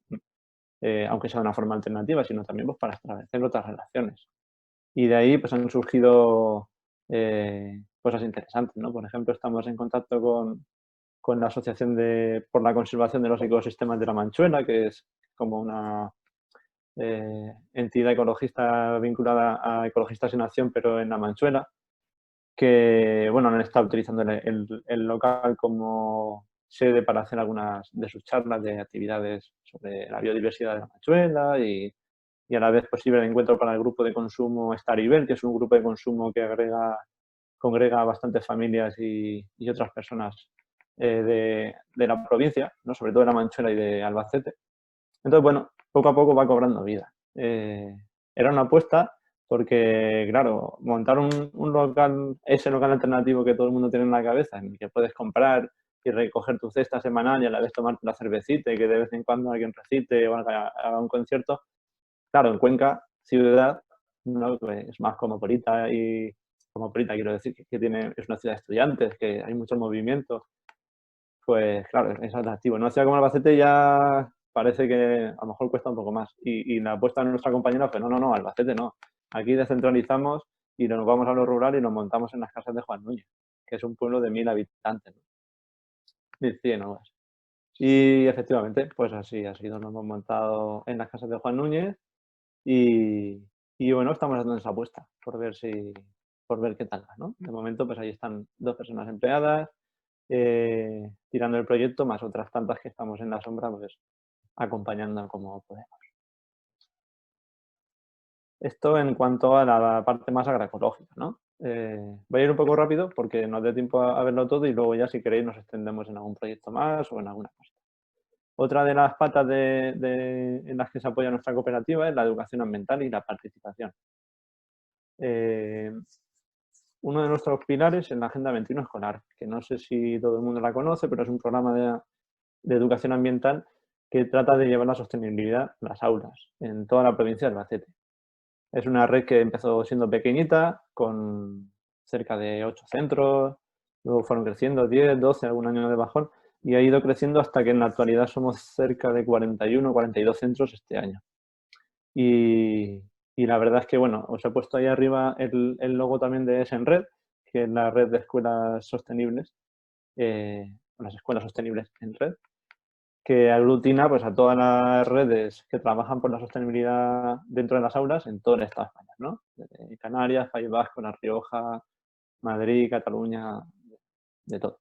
aunque sea de una forma alternativa, sino también pues, para establecer otras relaciones. Y de ahí pues han surgido cosas interesantes, ¿no? Por ejemplo, estamos en contacto con la Asociación por la Conservación de los Ecosistemas de La Manchuela, que es como una entidad ecologista vinculada a Ecologistas en Acción, pero en La Manchuela, que bueno, han estado utilizando el local como sede para hacer algunas de sus charlas de actividades sobre la biodiversidad de La Manchuela y a la vez posible de encuentro para el grupo de consumo Staribel, que es un grupo de consumo que congrega a bastantes familias y otras personas de la provincia, ¿no? Sobre todo de La Manchuela y de Albacete. Entonces, bueno, poco a poco va cobrando vida. Era una apuesta porque, claro, montar un local, ese local alternativo que todo el mundo tiene en la cabeza, en el que puedes comprar y recoger tu cesta semanal y a la vez tomarte la cervecita y que de vez en cuando alguien recite o haga un concierto. Claro, en Cuenca, ciudad, ¿no? Pues es más cosmopolita quiero decir, que es una ciudad de estudiantes, que hay mucho movimiento. Pues claro, es atractivo. En una ciudad como Albacete ya parece que a lo mejor cuesta un poco más. Y la apuesta de nuestra compañera fue, no, Albacete no. Aquí descentralizamos y nos vamos a lo rural y nos montamos en las casas de Juan Núñez, que es un pueblo de 1000 habitantes, ¿no? 1100 o más. Y efectivamente, pues así ha sido. Nos hemos montado en las casas de Juan Núñez y bueno, estamos haciendo esa apuesta por ver qué tal va, ¿no? De momento, pues ahí están 2 personas empleadas, tirando el proyecto, más otras tantas que estamos en la sombra, pues acompañando como podemos. Esto en cuanto a la parte más agroecológica, ¿no? Voy a ir un poco rápido porque nos dé tiempo a verlo todo y luego ya si queréis nos extendemos en algún proyecto más o en alguna cosa. Otra de las patas en las que se apoya nuestra cooperativa es la educación ambiental y la participación. Uno de nuestros pilares es la Agenda 21 Escolar, que no sé si todo el mundo la conoce, pero es un programa de educación ambiental que trata de llevar la sostenibilidad a las aulas en toda la provincia de Albacete. Es una red que empezó siendo pequeñita, con cerca de 8 centros, luego fueron creciendo 10, 12, algún año de bajón, y ha ido creciendo hasta que en la actualidad somos cerca de 41, 42 centros este año. Y la verdad es que, bueno, os he puesto ahí arriba el logo también de Esenred, que es la red de escuelas sostenibles, las escuelas sostenibles en red, que aglutina pues, a todas las redes que trabajan por la sostenibilidad dentro de las aulas en todo el Estado de España, ¿no? Desde Canarias, País Vasco, La Rioja, Madrid, Cataluña, de todo.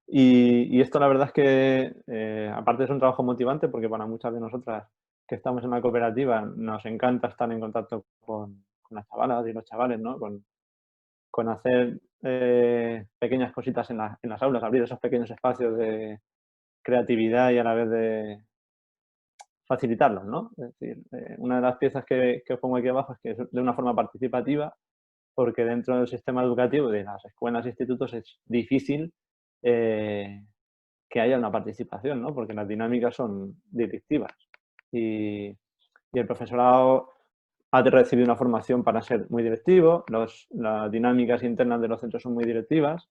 Y esto la verdad es que, aparte es un trabajo motivante, porque para muchas de nosotras que estamos en la cooperativa nos encanta estar en contacto con las chavalas y los chavales, ¿no? Con hacer pequeñas cositas en las aulas, abrir esos pequeños espacios de creatividad y a la vez de facilitarlos, ¿no? Es decir, una de las piezas que os pongo aquí abajo es que es de una forma participativa, porque dentro del sistema educativo de las escuelas e institutos es difícil que haya una participación, ¿no? Porque las dinámicas son directivas y el profesorado ha de recibir una formación para ser muy directivo, las dinámicas internas de los centros son muy directivas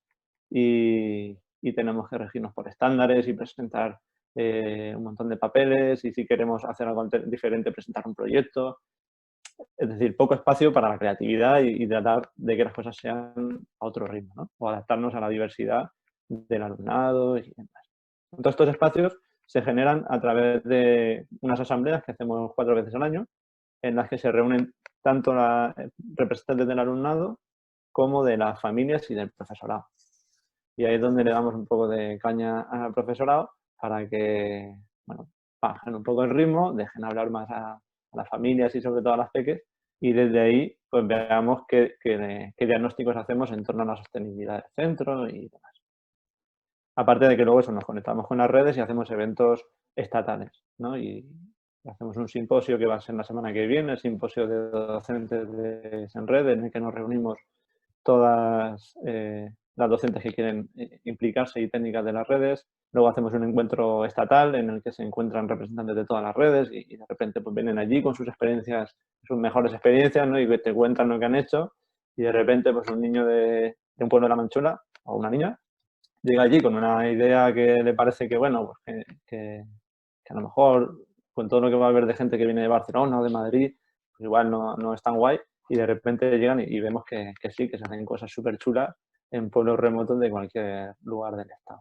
y tenemos que regirnos por estándares y presentar un montón de papeles y si queremos hacer algo diferente, presentar un proyecto. Es decir, poco espacio para la creatividad y tratar de que las cosas sean a otro ritmo, ¿no? O adaptarnos a la diversidad del alumnado y demás. En todos estos espacios se generan a través de unas asambleas que hacemos 4 veces al año, en las que se reúnen tanto representantes del alumnado como de las familias y del profesorado. Y ahí es donde le damos un poco de caña al profesorado para que, bueno, bajen un poco el ritmo, dejen hablar más a las familias y sobre todo a las peques, y desde ahí pues veamos qué diagnósticos hacemos en torno a la sostenibilidad del centro y demás. Aparte de que luego eso, nos conectamos con las redes y hacemos eventos estatales, ¿no? Y hacemos un simposio que va a ser la semana que viene, el simposio de docentes de Senred, en el que nos reunimos todas las docentes que quieren implicarse y técnicas de las redes. Luego hacemos un encuentro estatal en el que se encuentran representantes de todas las redes y de repente pues vienen allí con sus experiencias, sus mejores experiencias, ¿no? Y te cuentan lo que han hecho y de repente pues un niño de un pueblo de La Manchuela o una niña llega allí con una idea que le parece que, bueno, pues que a lo mejor con todo lo que va a haber de gente que viene de Barcelona o de Madrid, pues igual no es tan guay y de repente llegan y vemos que sí, que se hacen cosas súper chulas en pueblos remotos de cualquier lugar del estado.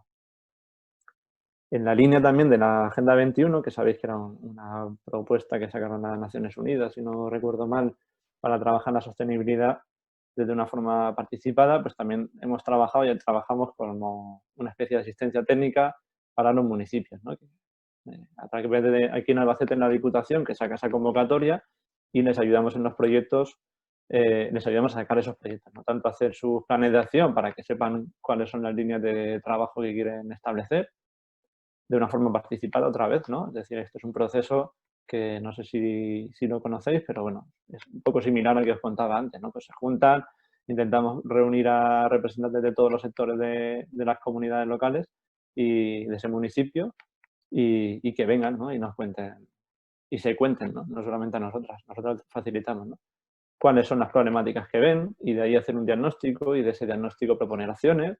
En la línea también de la Agenda 21, que sabéis que era una propuesta que sacaron las Naciones Unidas, si no recuerdo mal, para trabajar la sostenibilidad desde una forma participada, pues también hemos trabajado y trabajamos como una especie de asistencia técnica para los municipios, ¿no? A través de aquí en Albacete, en la Diputación, que saca esa convocatoria y les ayudamos en los proyectos, les ayudamos a sacar esos proyectos, no tanto a hacer sus planes de acción para que sepan cuáles son las líneas de trabajo que quieren establecer, de una forma participada otra vez, ¿no? Es decir, esto es un proceso que no sé si lo conocéis, pero bueno, es un poco similar al que os contaba antes, ¿no? Pues se juntan, intentamos reunir a representantes de todos los sectores de las comunidades locales y de ese municipio y que vengan, ¿no? Y nos cuenten, y se cuenten, ¿no? No solamente a nosotras facilitamos, ¿no? Cuáles son las problemáticas que ven y de ahí hacer un diagnóstico y de ese diagnóstico proponer acciones.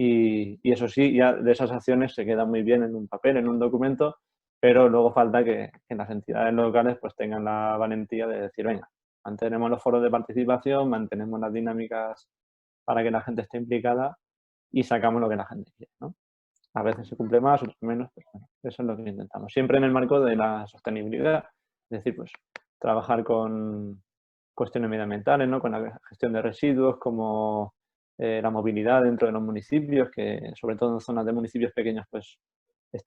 Y eso sí, ya de esas acciones se quedan muy bien en un papel, en un documento, pero luego falta que las entidades locales pues tengan la valentía de decir, venga, mantenemos los foros de participación, mantenemos las dinámicas para que la gente esté implicada y sacamos lo que la gente quiere, ¿no? A veces se cumple más, otras menos, pero bueno, eso es lo que intentamos. Siempre en el marco de la sostenibilidad, es decir, pues trabajar con cuestiones medioambientales, ¿no? Con la gestión de residuos, como la movilidad dentro de los municipios, que sobre todo en zonas de municipios pequeños pues es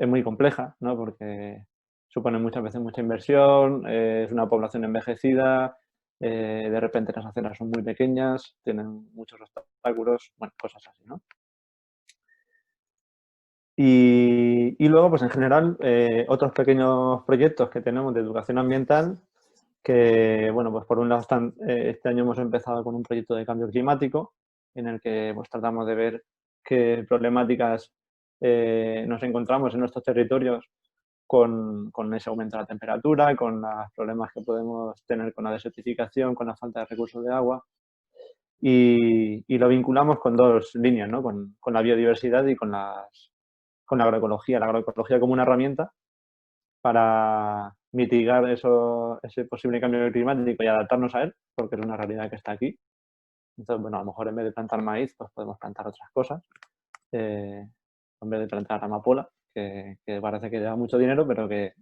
muy compleja, ¿no? Porque supone muchas veces mucha inversión, es una población envejecida, de repente las aceras son muy pequeñas, tienen muchos obstáculos, bueno, cosas así, ¿no? Y luego, pues en general, otros pequeños proyectos que tenemos de educación ambiental que, bueno, pues por un lado este año hemos empezado con un proyecto de cambio climático en el que pues tratamos de ver qué problemáticas nos encontramos en nuestros territorios con ese aumento de la temperatura, con los problemas que podemos tener con la desertificación, con la falta de recursos de agua y lo vinculamos con dos líneas, ¿no? Con la biodiversidad y con la agroecología. La agroecología como una herramienta para mitigar ese posible cambio climático y adaptarnos a él, porque es una realidad que está aquí. Entonces, bueno, a lo mejor en vez de plantar maíz, pues podemos plantar otras cosas. En vez de plantar amapola, que parece que lleva mucho dinero, pero que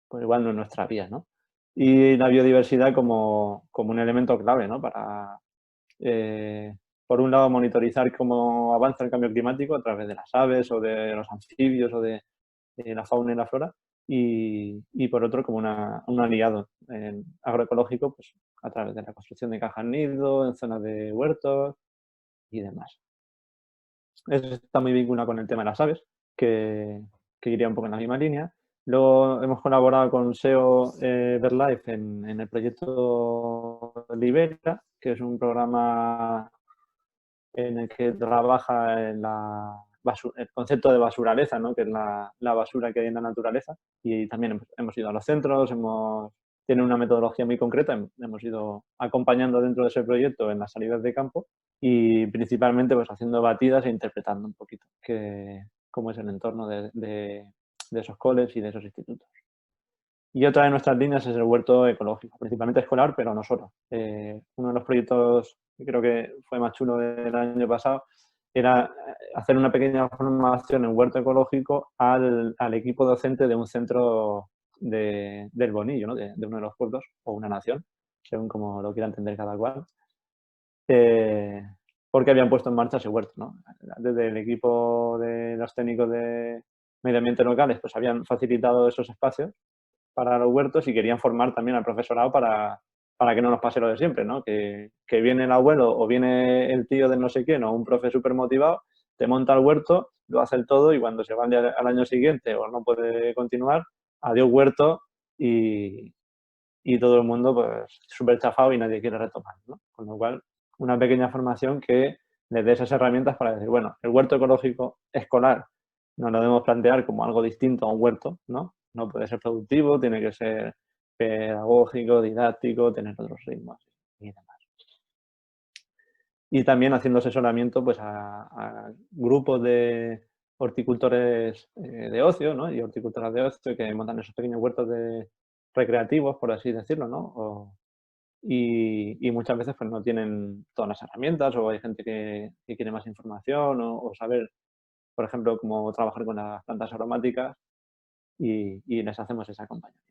pues igual no es nuestra vía, ¿no? Y la biodiversidad como un elemento clave, ¿no? Para, por un lado, monitorizar cómo avanza el cambio climático a través de las aves o de los anfibios o de la fauna y la flora, y por otro como un aliado agroecológico pues, a través de la construcción de cajas nido, en zonas de huertos y demás. Eso está muy vinculado con el tema de las aves, que iría un poco en la misma línea. Luego hemos colaborado con SEO BirdLife en el proyecto Libera, que es un programa en el que trabaja en el concepto de basuraleza, ¿no? Que es la basura que hay en la naturaleza. Y también hemos ido a los centros, tiene una metodología muy concreta, hemos ido acompañando dentro de ese proyecto en las salidas de campo y principalmente pues haciendo batidas e interpretando un poquito cómo es el entorno de esos coles y de esos institutos. Y otra de nuestras líneas es el huerto ecológico, principalmente escolar, pero no solo. Uno de los proyectos que creo que fue más chulo del año pasado era hacer una pequeña formación en huerto ecológico al equipo docente de un centro del Bonillo, ¿no? de uno de los pueblos o una nación, según como lo quiera entender cada cual, porque habían puesto en marcha ese huerto, ¿no? Desde el equipo de los técnicos de medio ambiente locales, pues habían facilitado esos espacios para los huertos y querían formar también al profesorado para que no nos pase lo de siempre, ¿no? Que viene el abuelo o viene el tío de no sé quién o un profe súper motivado, te monta el huerto, lo hace el todo y cuando se va al año siguiente o no puede continuar, adiós huerto y todo el mundo pues súper chafado y nadie quiere retomar, ¿no? Con lo cual, una pequeña formación que les dé esas herramientas para decir, bueno, el huerto ecológico escolar nos lo debemos plantear como algo distinto a un huerto, ¿no? No puede ser productivo, tiene que ser pedagógico, didáctico, tener otros ritmos y demás. Y también haciendo asesoramiento pues, a grupos de horticultores de ocio, ¿no? Y horticultoras de ocio que montan esos pequeños huertos recreativos, por así decirlo, ¿no? Y muchas veces pues, no tienen todas las herramientas o hay gente que quiere más información o saber, por ejemplo, cómo trabajar con las plantas aromáticas y les hacemos ese acompañamiento.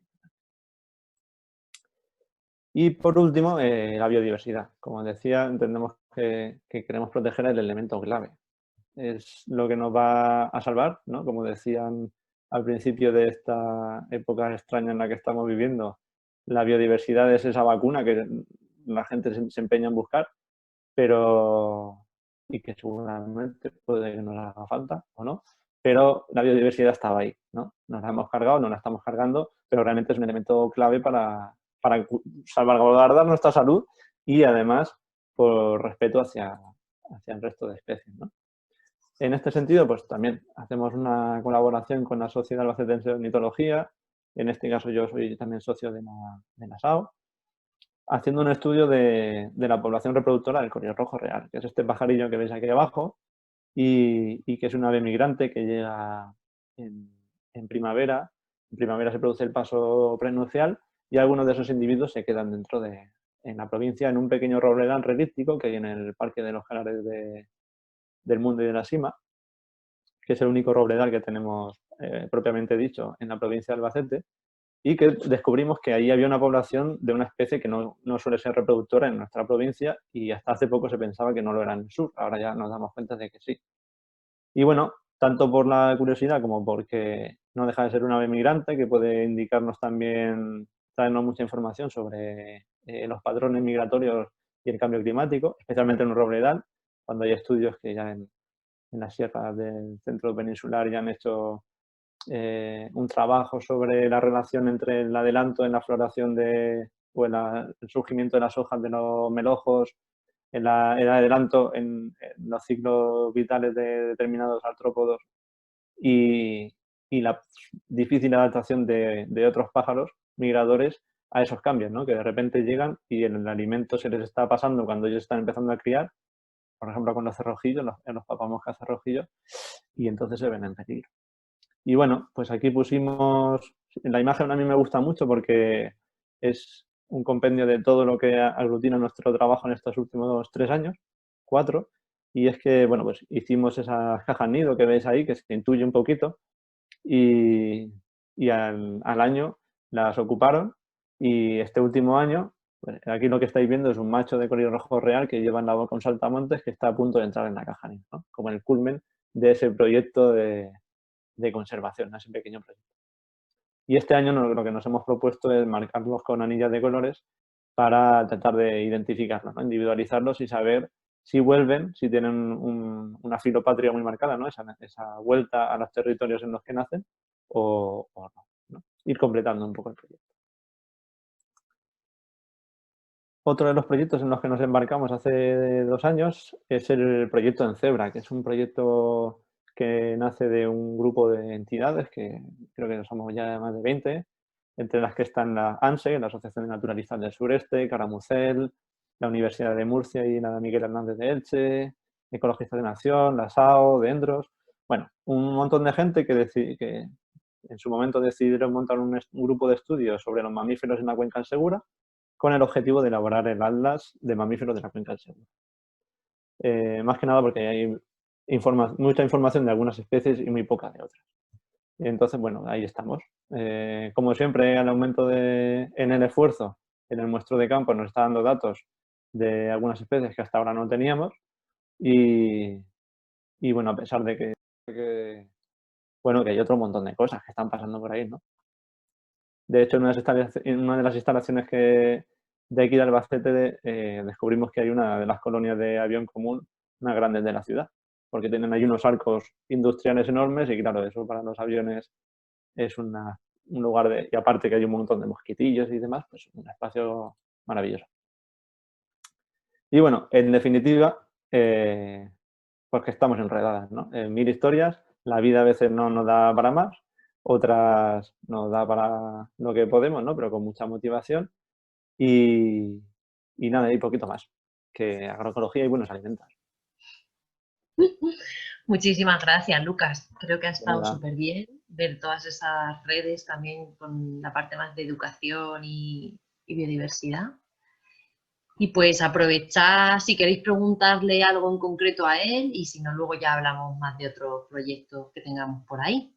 Y por último, la biodiversidad. Como decía, entendemos que queremos proteger el elemento clave. Es lo que nos va a salvar, ¿no? Como decían al principio de esta época extraña en la que estamos viviendo, la biodiversidad es esa vacuna que la gente se empeña en buscar, pero y que seguramente puede que nos haga falta o no, pero la biodiversidad estaba ahí, ¿no? Nos la hemos cargado, no la estamos cargando, pero realmente es un elemento clave para salvaguardar nuestra salud y además por respeto hacia el resto de especies, ¿no? En este sentido, pues también hacemos una colaboración con la Sociedad Albacetense de Ornitología, en este caso yo soy también socio de la SAO, haciendo un estudio de la población reproductora del corío rojo real, que es este pajarillo que veis aquí abajo y que es un ave migrante que llega en primavera. En primavera se produce el paso prenupcial y algunos de esos individuos se quedan en la provincia, en un pequeño robledal relíptico que hay en el Parque de los Jarares del Mundo y de la Sima, que es el único robledal que tenemos propiamente dicho en la provincia de Albacete, y que descubrimos que ahí había una población de una especie que no suele ser reproductora en nuestra provincia y hasta hace poco se pensaba que no lo era en el sur, ahora ya nos damos cuenta de que sí. Y bueno, tanto por la curiosidad como porque no deja de ser un ave migrante que puede indicarnos también, traernos mucha información sobre los patrones migratorios y el cambio climático, especialmente en un robledal, cuando hay estudios que ya en las sierras del centro peninsular ya han hecho un trabajo sobre la relación entre el adelanto en la floración o el surgimiento de las hojas de los melojos, el adelanto en los ciclos vitales de determinados artrópodos y la difícil adaptación de otros pájaros migradores a esos cambios, ¿no? Que de repente llegan y el alimento se les está pasando cuando ellos están empezando a criar, por ejemplo con los cerrojillos, en los papamoscas cerrojillos, y entonces se ven en peligro. Y bueno, pues aquí pusimos, la imagen a mí me gusta mucho porque es un compendio de todo lo que aglutina nuestro trabajo en estos últimos 3 años, 4, y es que, bueno, pues hicimos esas cajas nido que veis ahí, que se intuye un poquito, y al año las ocuparon y este último año, pues aquí lo que estáis viendo es un macho de corío rojo real que lleva en la boca un saltamontes que está a punto de entrar en la caja nido, ¿no? Como el culmen de ese proyecto de conservación, ese pequeño proyecto. Y este año lo que nos hemos propuesto es marcarlos con anillas de colores para tratar de identificarlos, ¿no? Individualizarlos y saber si vuelven, si tienen una filopatria muy marcada, ¿no? Esa vuelta a los territorios en los que nacen o no. Ir completando un poco el proyecto. Otro de los proyectos en los que nos embarcamos hace 2 años es el proyecto Encebra, que es un proyecto que nace de un grupo de entidades, que creo que somos ya más de 20, entre las que están la ANSE, la Asociación de Naturalistas del Sureste, Caramucel, la Universidad de Murcia y la Miguel Hernández de Elche, Ecologistas de Nación, la SAO, Dendros. Bueno, un montón de gente que en su momento decidieron montar un grupo de estudios sobre los mamíferos en la cuenca del Segura, con el objetivo de elaborar el atlas de mamíferos de la cuenca del Segura. Más que nada porque hay mucha información de algunas especies y muy poca de otras. Y entonces, bueno, ahí estamos. Como siempre, el aumento en el esfuerzo, en el muestreo de campo, nos está dando datos de algunas especies que hasta ahora no teníamos. Y bueno, a pesar de que hay otro montón de cosas que están pasando por ahí, ¿no? De hecho, en una de las instalaciones de aquí de Albacete descubrimos que hay una de las colonias de avión común más grandes de la ciudad, porque tienen ahí unos arcos industriales enormes y claro, eso para los aviones es un lugar y aparte que hay un montón de mosquitillos y demás, pues un espacio maravilloso. Y bueno, en definitiva, pues que estamos enredadas, ¿no? En 1000 historias, la vida a veces no nos da para más, otras nos da para lo que podemos, ¿no? Pero con mucha motivación y nada, y poquito más que agroecología y buenos alimentos. Muchísimas gracias, Lucas. Creo que ha estado Nada. súper bien ver todas esas redes también con la parte más de educación y biodiversidad. Y pues aprovechad si queréis preguntarle algo en concreto a él y si no, luego ya hablamos más de otros proyectos que tengamos por ahí.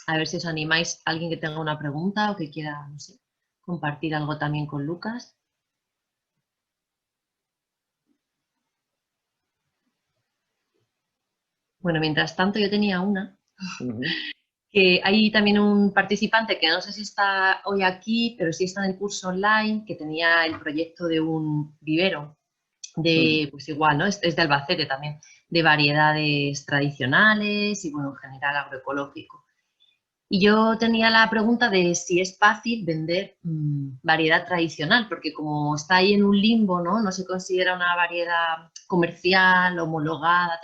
A ver si os animáis, alguien que tenga una pregunta o que quiera, no sé, compartir algo también con Lucas. Bueno, mientras tanto yo tenía una, que hay también un participante que no sé si está hoy aquí, pero sí está en el curso online, que tenía el proyecto de un vivero, pues igual, ¿no? Es de Albacete también, de variedades tradicionales y, bueno, en general agroecológico. Y yo tenía la pregunta de si es fácil vender variedad tradicional, porque como está ahí en un limbo, ¿no? No se considera una variedad comercial, homologada,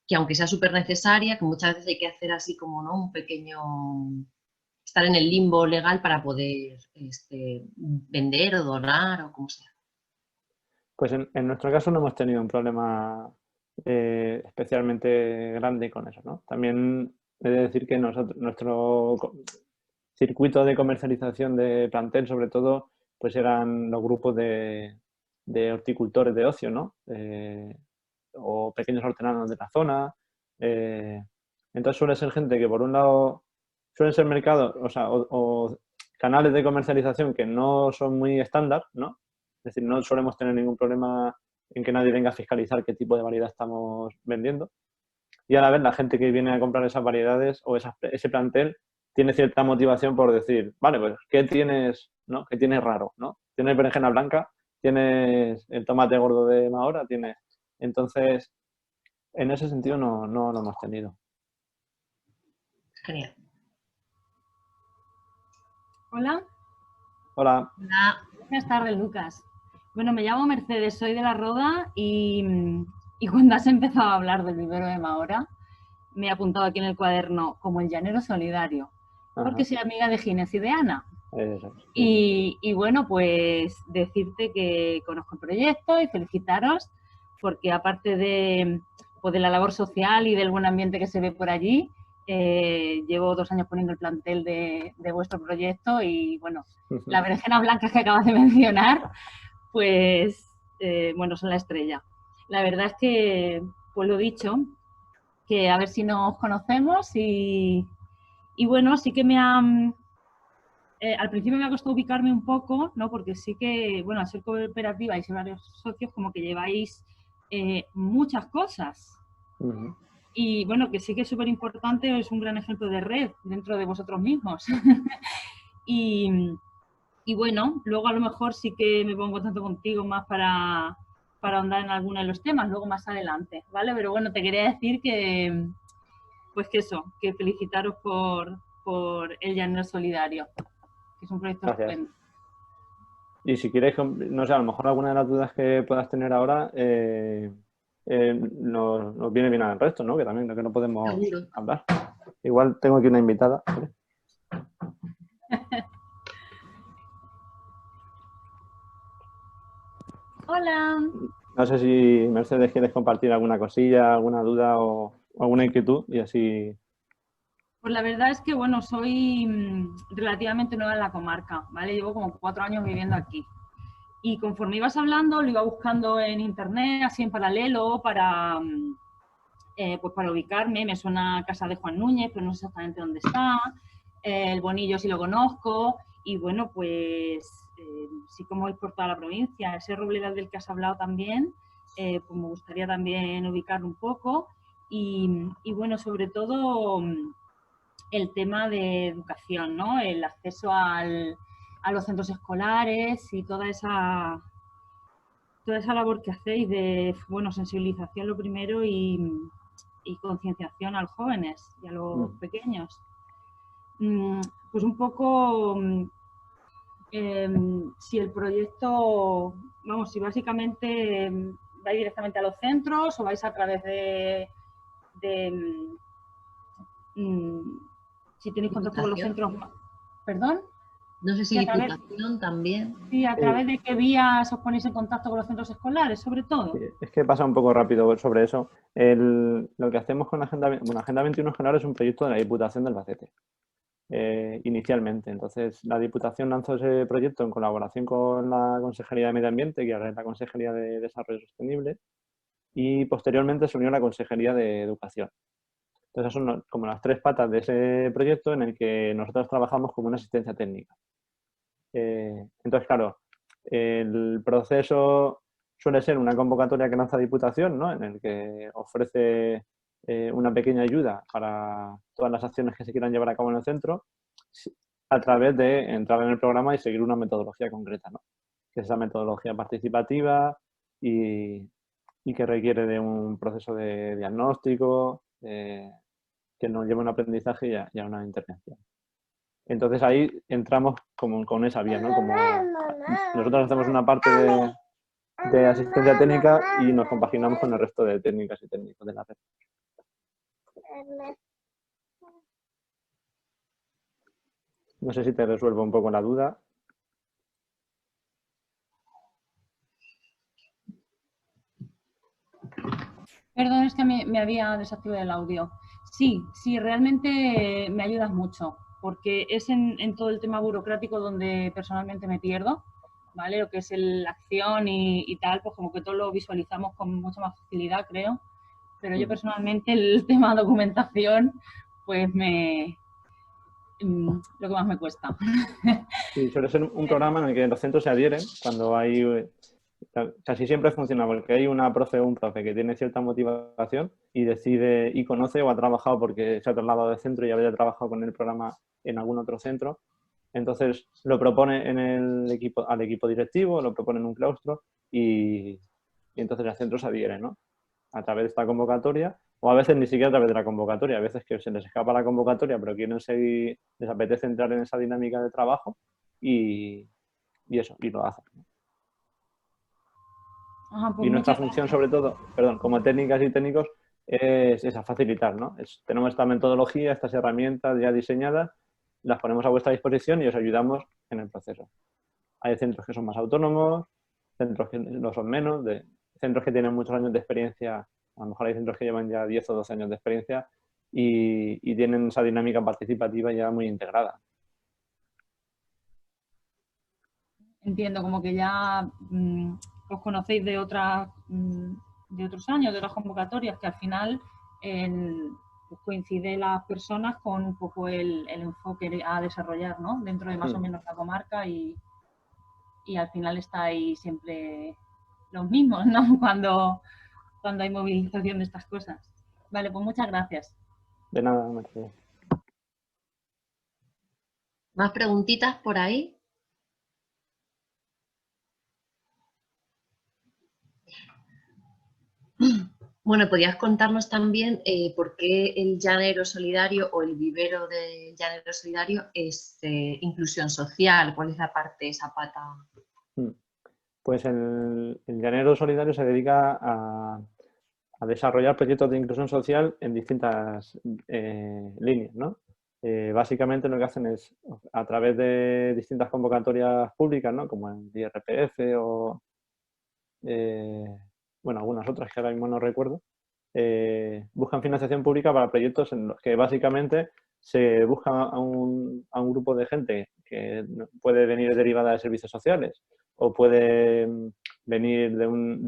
que aunque sea súper necesaria, que muchas veces hay que hacer así como, ¿no? Un pequeño, estar en el limbo legal para poder vender o donar o como sea. Pues en nuestro caso no hemos tenido un problema especialmente grande con eso, ¿no? También he de decir que nuestro circuito de comercialización de plantel, sobre todo, pues eran los grupos de horticultores de ocio, ¿no? O pequeños hortelanos de la zona. Entonces suele ser gente que por un lado suelen ser mercados, o canales de comercialización que no son muy estándar, ¿no? Es decir, no solemos tener ningún problema en que nadie venga a fiscalizar qué tipo de variedad estamos vendiendo. Y a la vez la gente que viene a comprar esas variedades o ese plantel tiene cierta motivación por decir, vale, pues, ¿qué tienes, ¿no? ¿Qué tienes raro, ¿no? ¿Tienes berenjena blanca? ¿Tienes el tomate gordo de Mahora? ¿Tienes? Entonces, en ese sentido no lo hemos tenido. Genial. Hola. Hola. Hola. Buenas tardes, Lucas. Bueno, me llamo Mercedes, soy de La Roda y cuando has empezado a hablar del vivero de Mahora, me he apuntado aquí en el cuaderno como el llanero solidario, porque soy amiga de Ginés y de Ana. Eso. Y bueno, pues decirte que conozco el proyecto y felicitaros, porque aparte de la labor social y del buen ambiente que se ve por allí, llevo 2 años poniendo el plantel de vuestro proyecto y bueno, la berenjena blanca que acabas de mencionar, pues bueno, son la estrella. La verdad es que, pues lo dicho, que a ver si nos conocemos y bueno, sí que al principio me ha costado ubicarme un poco, ¿no? Porque sí que, bueno, al ser cooperativa y ser varios socios, como que lleváis muchas cosas. Y bueno, que sí que es súper importante, es un gran ejemplo de red dentro de vosotros mismos. y bueno, luego a lo mejor sí que me pongo en contacto contigo más para ahondar en alguno de los temas, luego más adelante, ¿vale? Pero bueno, te quería decir que, pues que eso, que felicitaros por el Llanero Solidario, que es un proyecto estupendo. Y si quieres, no sé, a lo mejor alguna de las dudas que puedas tener ahora nos viene bien al resto, ¿no? Que también que no podemos hablar. Igual tengo aquí una invitada. ¿Vale? Hola. No sé si, Mercedes, quieres compartir alguna cosilla, alguna duda o alguna inquietud y así... Pues la verdad es que, bueno, soy relativamente nueva en la comarca, ¿vale? Llevo como 4 años viviendo aquí. Y conforme ibas hablando, lo iba buscando en internet, así en paralelo, para pues para ubicarme. Me suena Casa de Juan Núñez, pero no sé exactamente dónde está. El Bonillo sí lo conozco. Y bueno, pues sí, como es por toda la provincia. Ese Robledal del que has hablado también, pues me gustaría también ubicarlo un poco. Y bueno, sobre todo el tema de educación, ¿no? El acceso a los centros escolares y toda esa labor que hacéis de, bueno, sensibilización lo primero y concienciación a los jóvenes y a los pequeños. Pues un poco si el proyecto, vamos, si básicamente vais directamente a los centros o vais a través de si tenéis contacto con los centros. ¿Perdón? No sé si Diputación también. Sí, a través de qué vías os ponéis en contacto con los centros escolares, sobre todo. Sí, es que pasa un poco rápido sobre eso. Lo que hacemos con Agenda 21 Escolar es un proyecto de la Diputación de Albacete, inicialmente. Entonces, la Diputación lanzó ese proyecto en colaboración con la Consejería de Medio Ambiente, que ahora es la Consejería de Desarrollo Sostenible, y posteriormente se unió la Consejería de Educación. Entonces, son como las tres patas de ese proyecto en el que nosotros trabajamos como una asistencia técnica. Entonces, claro, el proceso suele ser una convocatoria que lanza Diputación, ¿no? En el que ofrece una pequeña ayuda para todas las acciones que se quieran llevar a cabo en el centro a través de entrar en el programa y seguir una metodología concreta, ¿no? Que es esa metodología participativa y que requiere de un proceso de diagnóstico que nos lleva a un aprendizaje y a una intervención. Entonces ahí entramos como con esa vía, ¿no? Como nosotros hacemos una parte de asistencia técnica y nos compaginamos con el resto de técnicas y técnicos de la red. No sé si te resuelvo un poco la duda. Perdón, es que me había desactivado el audio. Sí, realmente me ayudas mucho, porque es en todo el tema burocrático donde personalmente me pierdo, ¿vale? Lo que es la acción y tal, pues como que todo lo visualizamos con mucha más facilidad, creo. Pero yo personalmente el tema documentación, pues lo que más me cuesta. Sí, suele ser un programa en el que los centros se adhieren cuando hay... Casi siempre funciona porque hay una profe o un profe que tiene cierta motivación y decide y conoce o ha trabajado porque se ha trasladado de centro y había trabajado con el programa en algún otro centro. Entonces lo propone al equipo directivo, lo propone en un claustro y entonces el centro se adhiere, ¿no? A través de esta convocatoria o a veces ni siquiera a través de la convocatoria. A veces que se les escapa la convocatoria pero quieren seguir, les apetece entrar en esa dinámica de trabajo y eso, y lo hacen, ¿no? Ajá, pues y nuestra función, sobre todo, como técnicas y técnicos, es esa, facilitar, ¿no? Tenemos esta metodología, estas herramientas ya diseñadas, las ponemos a vuestra disposición y os ayudamos en el proceso. Hay centros que son más autónomos, centros que no son menos, centros que tienen muchos años de experiencia, a lo mejor hay centros que llevan ya 10 o 12 años de experiencia y tienen esa dinámica participativa ya muy integrada. Entiendo, como que ya os conocéis de otros años, de otras convocatorias, que al final pues coincide las personas con un poco el enfoque a desarrollar, ¿no? Dentro de más o menos la comarca y al final estáis siempre los mismos, ¿no? Cuando hay movilización de estas cosas. Vale, pues muchas gracias. De nada, Mercedes. ¿Más preguntitas por ahí? Bueno, podrías contarnos también por qué el llanero solidario o el vivero del llanero solidario es inclusión social. ¿Cuál es la parte, esa pata? Pues el llanero solidario se dedica a desarrollar proyectos de inclusión social en distintas líneas, ¿no? Básicamente lo que hacen es, a través de distintas convocatorias públicas, ¿no? Como el IRPF o bueno, algunas otras que ahora mismo no recuerdo, buscan financiación pública para proyectos en los que básicamente se busca a un grupo de gente que puede venir derivada de servicios sociales o puede venir de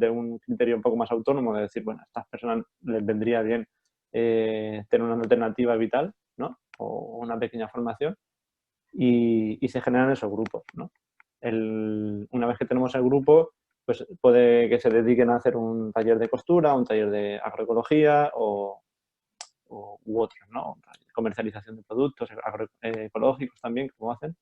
un criterio un poco más autónomo de decir, bueno, a estas personas les vendría bien tener una alternativa vital, ¿no? O una pequeña formación y se generan esos grupos, ¿no? Una vez que tenemos el grupo, pues puede que se dediquen a hacer un taller de costura, un taller de agroecología u otros, ¿no? Comercialización de productos ecológicos también, como hacen.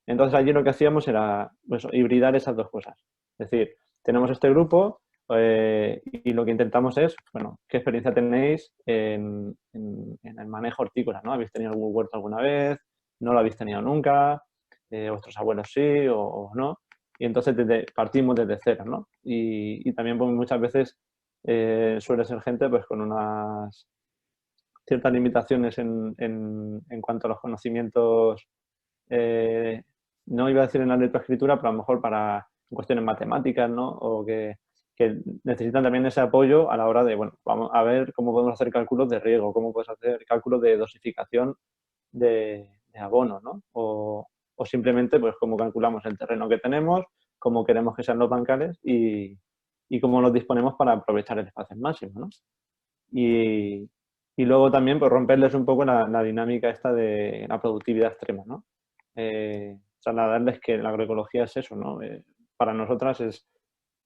Entonces allí lo que hacíamos era pues, hibridar esas dos cosas. Es decir, tenemos este grupo y lo que intentamos es, bueno, ¿qué experiencia tenéis en el manejo hortícola, ¿no? ¿Habéis tenido algún huerto alguna vez? ¿No lo habéis tenido nunca? ¿Vuestros abuelos sí o no? Y entonces partimos desde cero, ¿no? Y también pues, muchas veces suele ser gente pues con unas ciertas limitaciones en cuanto a los conocimientos, no iba a decir en la lectoescritura, pero a lo mejor para cuestiones matemáticas, ¿no? O que necesitan también ese apoyo a la hora de, bueno, vamos a ver cómo podemos hacer cálculos de riego, cómo podemos hacer cálculos de dosificación de abono, ¿no? O simplemente, pues, cómo calculamos el terreno que tenemos, cómo queremos que sean los bancales y cómo los disponemos para aprovechar el espacio al máximo, ¿no? Y luego también pues, romperles un poco la dinámica esta de la productividad extrema, ¿no? Trasladarles que la agroecología es eso, ¿no? Para nosotras es,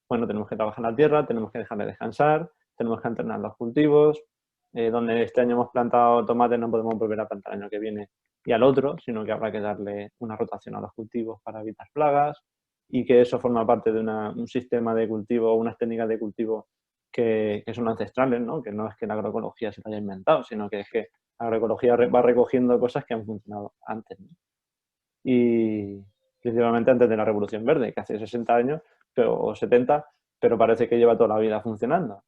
bueno, tenemos que trabajar la tierra, tenemos que dejarle descansar, tenemos que alternar los cultivos, donde este año hemos plantado tomate no podemos volver a plantar el año que viene y al otro, sino que habrá que darle una rotación a los cultivos para evitar plagas y que eso forma parte de un sistema de cultivo, unas técnicas de cultivo que son ancestrales, ¿no? Que no es que la agroecología se lo haya inventado, sino que es que la agroecología va recogiendo cosas que han funcionado antes, ¿no? Y principalmente antes de la Revolución Verde, que hace 60 años o 70, pero parece que lleva toda la vida funcionando.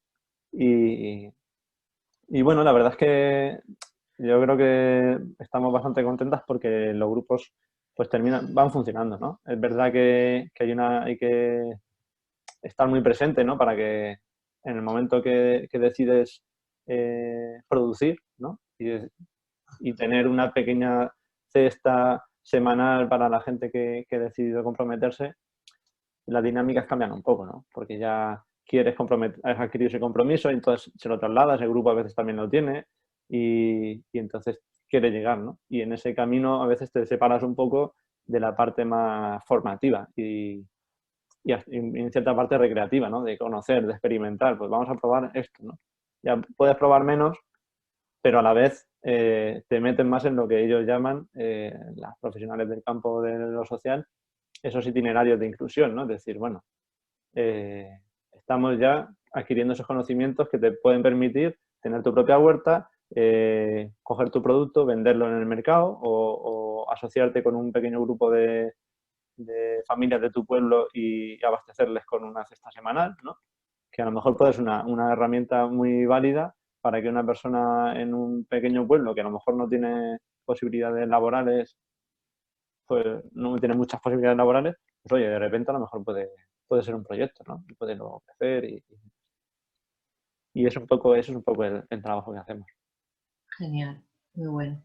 Y bueno, la verdad es que yo creo que estamos bastante contentas porque los grupos pues van funcionando, ¿no? Es verdad que hay que estar muy presente, ¿no? Para que en el momento que decides producir, ¿no? Y tener una pequeña cesta semanal para la gente que ha decidido comprometerse, las dinámicas cambian un poco, ¿no? Porque ya has adquirido ese compromiso y entonces se lo trasladas, el grupo a veces también lo tiene y entonces quiere llegar, ¿no? Y en ese camino a veces te separas un poco de la parte más formativa y en cierta parte recreativa, ¿no? De conocer, de experimentar, pues vamos a probar esto, ¿no? Ya puedes probar menos, pero a la vez te meten más en lo que ellos llaman, las profesionales del campo de lo social, esos itinerarios de inclusión, ¿no? Es decir, bueno, estamos ya adquiriendo esos conocimientos que te pueden permitir tener tu propia huerta, coger tu producto, venderlo en el mercado o asociarte con un pequeño grupo de familias de tu pueblo y abastecerles con una cesta semanal, ¿no? Que a lo mejor puede ser una herramienta muy válida para que una persona en un pequeño pueblo que a lo mejor no tiene posibilidades laborales, pues no tiene muchas posibilidades laborales, pues oye, de repente a lo mejor puede ser un proyecto, ¿no? Y puede luego crecer y eso es un poco el trabajo que hacemos. Genial, muy bueno.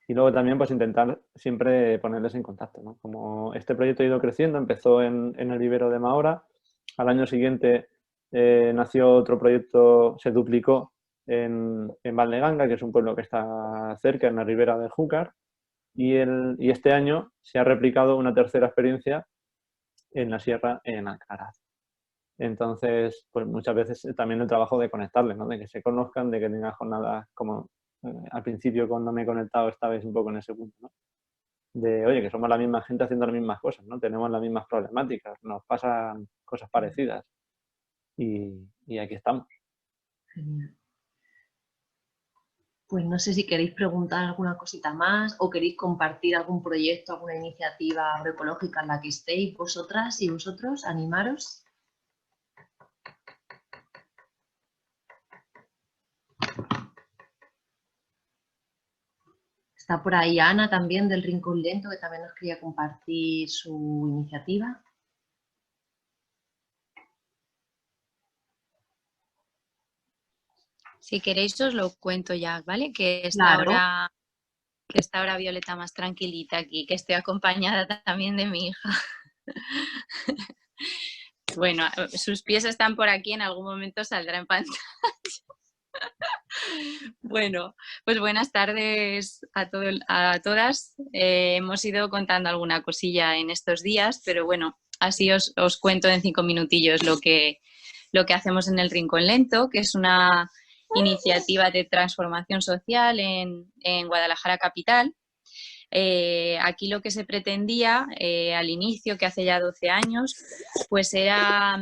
Y luego también pues intentar siempre ponerles en contacto, ¿no? Como este proyecto ha ido creciendo, empezó en el vivero de Mahora, al año siguiente nació otro proyecto, se duplicó en Valleganga, que es un pueblo que está cerca, en la ribera del Júcar, y este año se ha replicado una tercera experiencia en la sierra, en Alcaraz. Entonces, pues muchas veces también el trabajo de conectarles, ¿no? De que se conozcan, de que tengan jornadas como al principio cuando me he conectado esta vez un poco en ese punto, ¿no? De, oye, que somos la misma gente haciendo las mismas cosas, ¿no? Tenemos las mismas problemáticas, nos pasan cosas parecidas y aquí estamos. Genial. Pues no sé si queréis preguntar alguna cosita más o queréis compartir algún proyecto, alguna iniciativa agroecológica en la que estéis vosotras y vosotros, animaros. Está por ahí Ana también del Rincón Lento, que también nos quería compartir su iniciativa. Si queréis os lo cuento ya, ¿vale? Que está Claro. ahora que está ahora Violeta más tranquilita aquí, que estoy acompañada también de mi hija. Bueno, sus pies están por aquí, en algún momento saldrá en pantalla. Bueno, pues buenas tardes a todas. Hemos ido contando alguna cosilla en estos días, pero bueno, así os cuento en 5 minutillos lo que hacemos en el Rincón Lento, que es una iniciativa de transformación social en Guadalajara capital. Aquí lo que se pretendía al inicio, que hace ya 12 años, pues era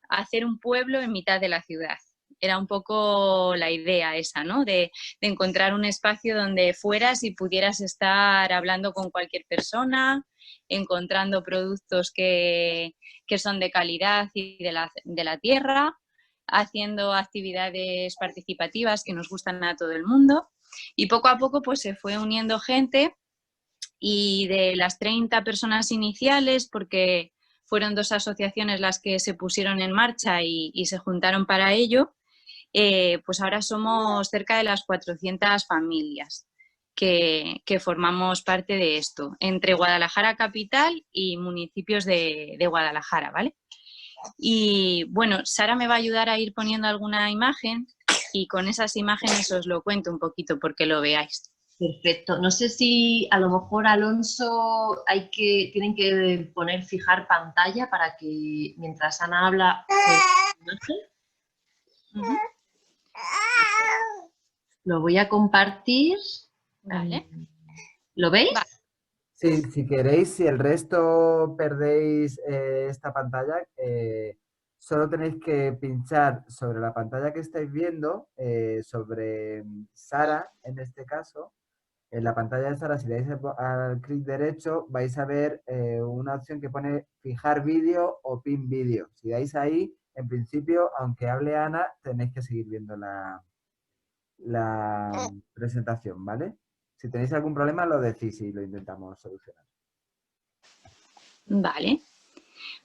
hacer un pueblo en mitad de la ciudad. Era un poco la idea esa, ¿no? De encontrar un espacio donde fueras y pudieras estar hablando con cualquier persona, encontrando productos que son de calidad y de la tierra, haciendo actividades participativas que nos gustan a todo el mundo. Y poco a poco pues se fue uniendo gente, y de las 30 personas iniciales, porque fueron 2 asociaciones las que se pusieron en marcha y se juntaron para ello, pues ahora somos cerca de las 400 familias que formamos parte de esto, entre Guadalajara capital y municipios de Guadalajara, ¿vale? Y bueno, Sara me va a ayudar a ir poniendo alguna imagen y con esas imágenes os lo cuento un poquito porque lo veáis. Perfecto. No sé si a lo mejor, Alonso, tienen que fijar pantalla para que mientras Ana habla Lo voy a compartir. Vale. ¿Lo veis? Vale. Sí, si queréis, si el resto perdéis esta pantalla, solo tenéis que pinchar sobre la pantalla que estáis viendo, sobre Sara en este caso. En la pantalla de Sara, si le dais al clic derecho, vais a ver una opción que pone fijar vídeo o pin vídeo. Si dais ahí, en principio, aunque hable Ana, tenéis que seguir viendo la presentación, ¿vale? Si tenéis algún problema, lo decís y lo intentamos solucionar. Vale.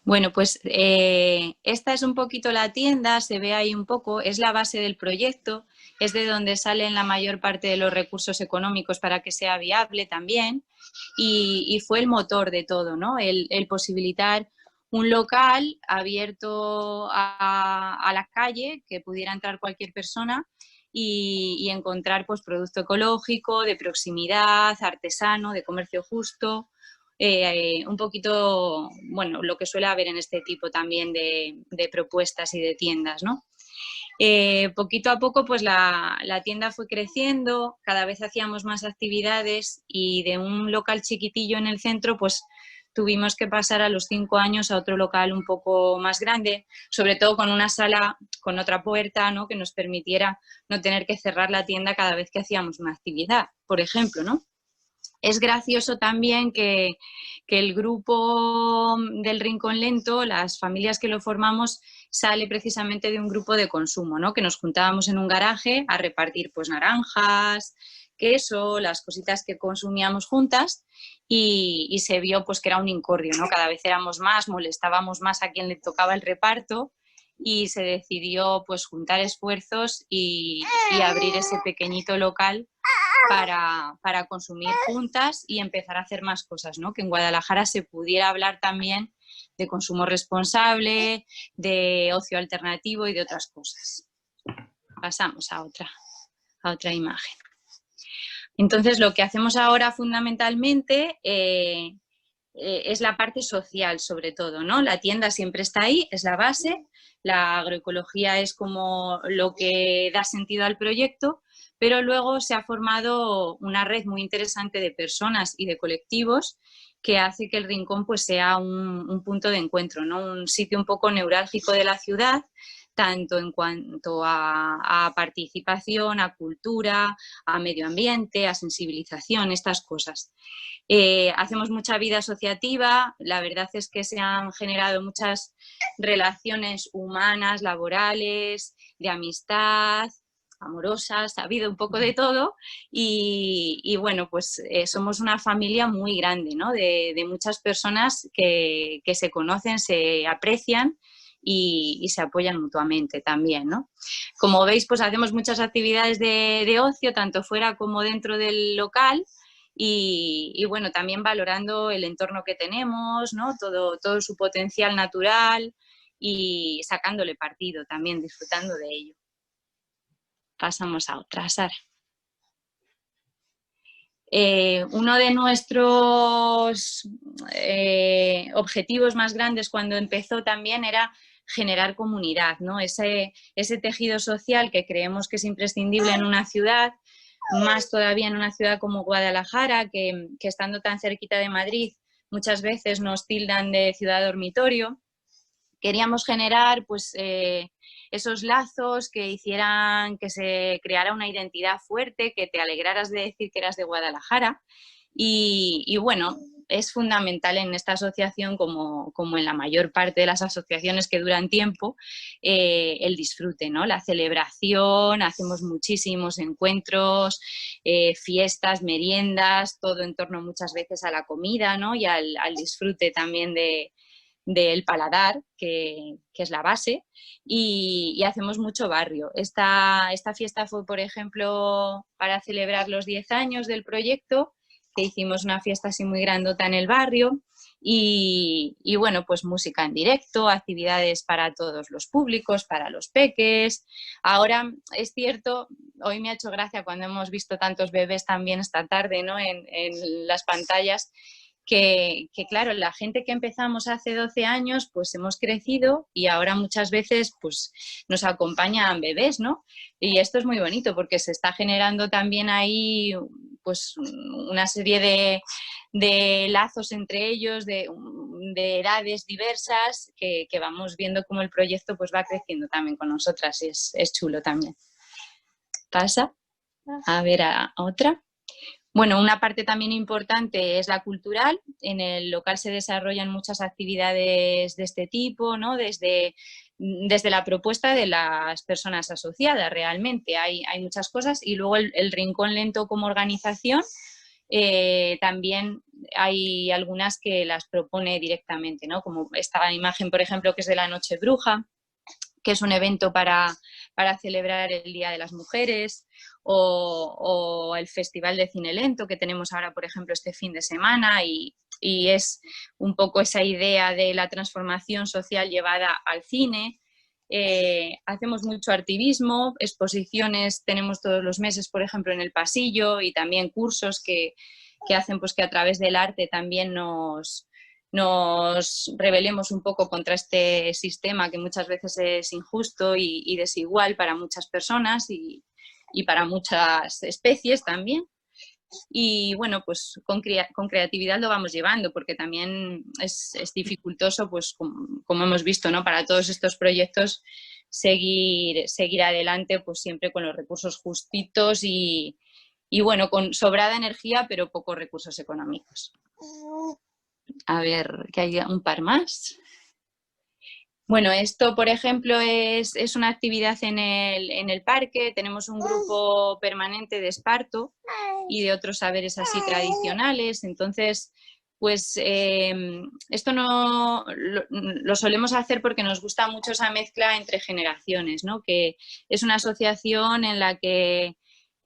Bueno, pues esta es un poquito la tienda, se ve ahí un poco, es la base del proyecto, es de donde salen la mayor parte de los recursos económicos para que sea viable también, y fue el motor de todo, ¿no? El posibilitar un local abierto a la calle, que pudiera entrar cualquier persona y encontrar pues producto ecológico, de proximidad, artesano, de comercio justo. Un poquito, bueno, lo que suele haber en este tipo también de propuestas y de tiendas, ¿no? Poquito a poco pues la tienda fue creciendo, cada vez hacíamos más actividades y de un local chiquitillo en el centro pues tuvimos que pasar a los 5 años a otro local un poco más grande, sobre todo con una sala con otra puerta, ¿no? Que nos permitiera no tener que cerrar la tienda cada vez que hacíamos una actividad, por ejemplo, ¿no? Es gracioso también que el grupo del Rincón Lento, las familias que lo formamos, sale precisamente de un grupo de consumo, ¿no? Que nos juntábamos en un garaje a repartir pues naranjas, queso, las cositas que consumíamos juntas y se vio pues que era un incordio, ¿no? Cada vez éramos más, molestábamos más a quien le tocaba el reparto y se decidió pues juntar esfuerzos y abrir ese pequeñito local para consumir juntas y empezar a hacer más cosas, ¿no? Que en Guadalajara se pudiera hablar también de consumo responsable, de ocio alternativo y de otras cosas. Pasamos a otra imagen. Entonces, lo que hacemos ahora fundamentalmente es la parte social, sobre todo, ¿no? La tienda siempre está ahí, es la base, la agroecología es como lo que da sentido al proyecto, pero luego se ha formado una red muy interesante de personas y de colectivos que hace que el Rincón pues, sea un punto de encuentro, ¿no? Un sitio un poco neurálgico de la ciudad, tanto en cuanto a participación, a cultura, a medio ambiente, a sensibilización, estas cosas. Hacemos mucha vida asociativa, la verdad es que se han generado muchas relaciones humanas, laborales, de amistad, amorosas, ha habido un poco de todo y bueno, pues somos una familia muy grande, ¿no? De muchas personas que se conocen, se aprecian y se apoyan mutuamente también, ¿no? Como veis, pues hacemos muchas actividades de ocio, tanto fuera como dentro del local. y bueno, también valorando el entorno que tenemos, ¿no? Todo su potencial natural y sacándole partido también, disfrutando de ello. Pasamos a otra, Sara. Uno de nuestros objetivos más grandes cuando empezó también era generar comunidad, ¿no? Ese tejido social que creemos que es imprescindible en una ciudad, más todavía en una ciudad como Guadalajara, que estando tan cerquita de Madrid muchas veces nos tildan de ciudad dormitorio. Queríamos generar pues, esos lazos que hicieran que se creara una identidad fuerte, que te alegraras de decir que eras de Guadalajara. Y bueno, es fundamental en esta asociación, como en la mayor parte de las asociaciones que duran tiempo, el disfrute, ¿no? La celebración, hacemos muchísimos encuentros, fiestas, meriendas, todo en torno muchas veces a la comida, ¿no? Y al disfrute también del paladar, que es la base, y hacemos mucho barrio. Esta fiesta fue, por ejemplo, para celebrar los 10 años del proyecto, que hicimos una fiesta así muy grandota en el barrio, y bueno, pues música en directo, actividades para todos los públicos, para los peques. Ahora es cierto, hoy me ha hecho gracia cuando hemos visto tantos bebés también esta tarde, ¿no? en las pantallas, que claro, la gente que empezamos hace 12 años, pues hemos crecido y ahora muchas veces pues nos acompañan bebés, ¿no? Y esto es muy bonito porque se está generando también ahí pues una serie de lazos entre ellos, de edades diversas, que vamos viendo cómo el proyecto pues va creciendo también con nosotras y es chulo también. Pasa a ver a otra. Bueno, una parte también importante es la cultural. En el local se desarrollan muchas actividades de este tipo, ¿no? Desde la propuesta de las personas asociadas realmente. Hay muchas cosas y luego el Rincón Lento como organización, también hay algunas que las propone directamente, ¿no? Como esta imagen, por ejemplo, que es de la Noche Bruja, que es un evento para celebrar el Día de las Mujeres, o el Festival de Cine Lento que tenemos ahora, por ejemplo, este fin de semana, y es un poco esa idea de la transformación social llevada al cine. Hacemos mucho activismo, exposiciones tenemos todos los meses, por ejemplo, en el pasillo, y también cursos que hacen pues que a través del arte también nos rebelemos un poco contra este sistema que muchas veces es injusto y desigual para muchas personas y para muchas especies también. Y bueno, pues con creatividad lo vamos llevando, porque también es dificultoso, pues como hemos visto, ¿no? Para todos estos proyectos seguir adelante, pues siempre con los recursos justitos y bueno, con sobrada energía, pero pocos recursos económicos. A ver, que hay un par más. Bueno, esto, por ejemplo, es una actividad en el parque. Tenemos un grupo permanente de esparto y de otros saberes así tradicionales. Entonces, pues esto no lo solemos hacer porque nos gusta mucho esa mezcla entre generaciones, ¿no? Que es una asociación en la que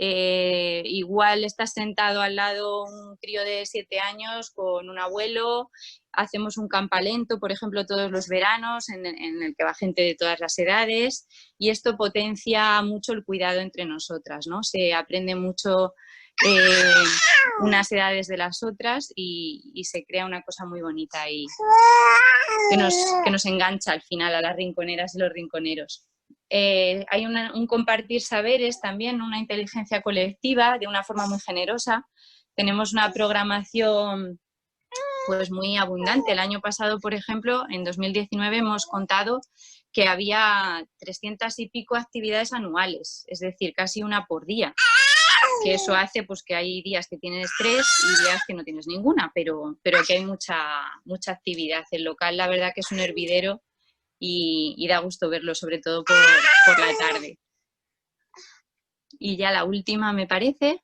igual estás sentado al lado un crío de 7 años con un abuelo. Hacemos un campalento, por ejemplo, todos los veranos en el que va gente de todas las edades, y esto potencia mucho el cuidado entre nosotras, ¿no? Se aprende mucho unas edades de las otras y se crea una cosa muy bonita y que nos engancha al final a las rinconeras y los rinconeros. Hay un compartir saberes también, una inteligencia colectiva de una forma muy generosa. Tenemos una programación pues muy abundante. El año pasado, por ejemplo, en 2019 hemos contado que había 300 y pico actividades anuales, es decir, casi una por día. Que eso hace pues que hay días que tienes 3 y días que no tienes ninguna, pero que hay mucha actividad. El local, la verdad que es un hervidero y da gusto verlo, sobre todo por la tarde. Y ya la última, me parece,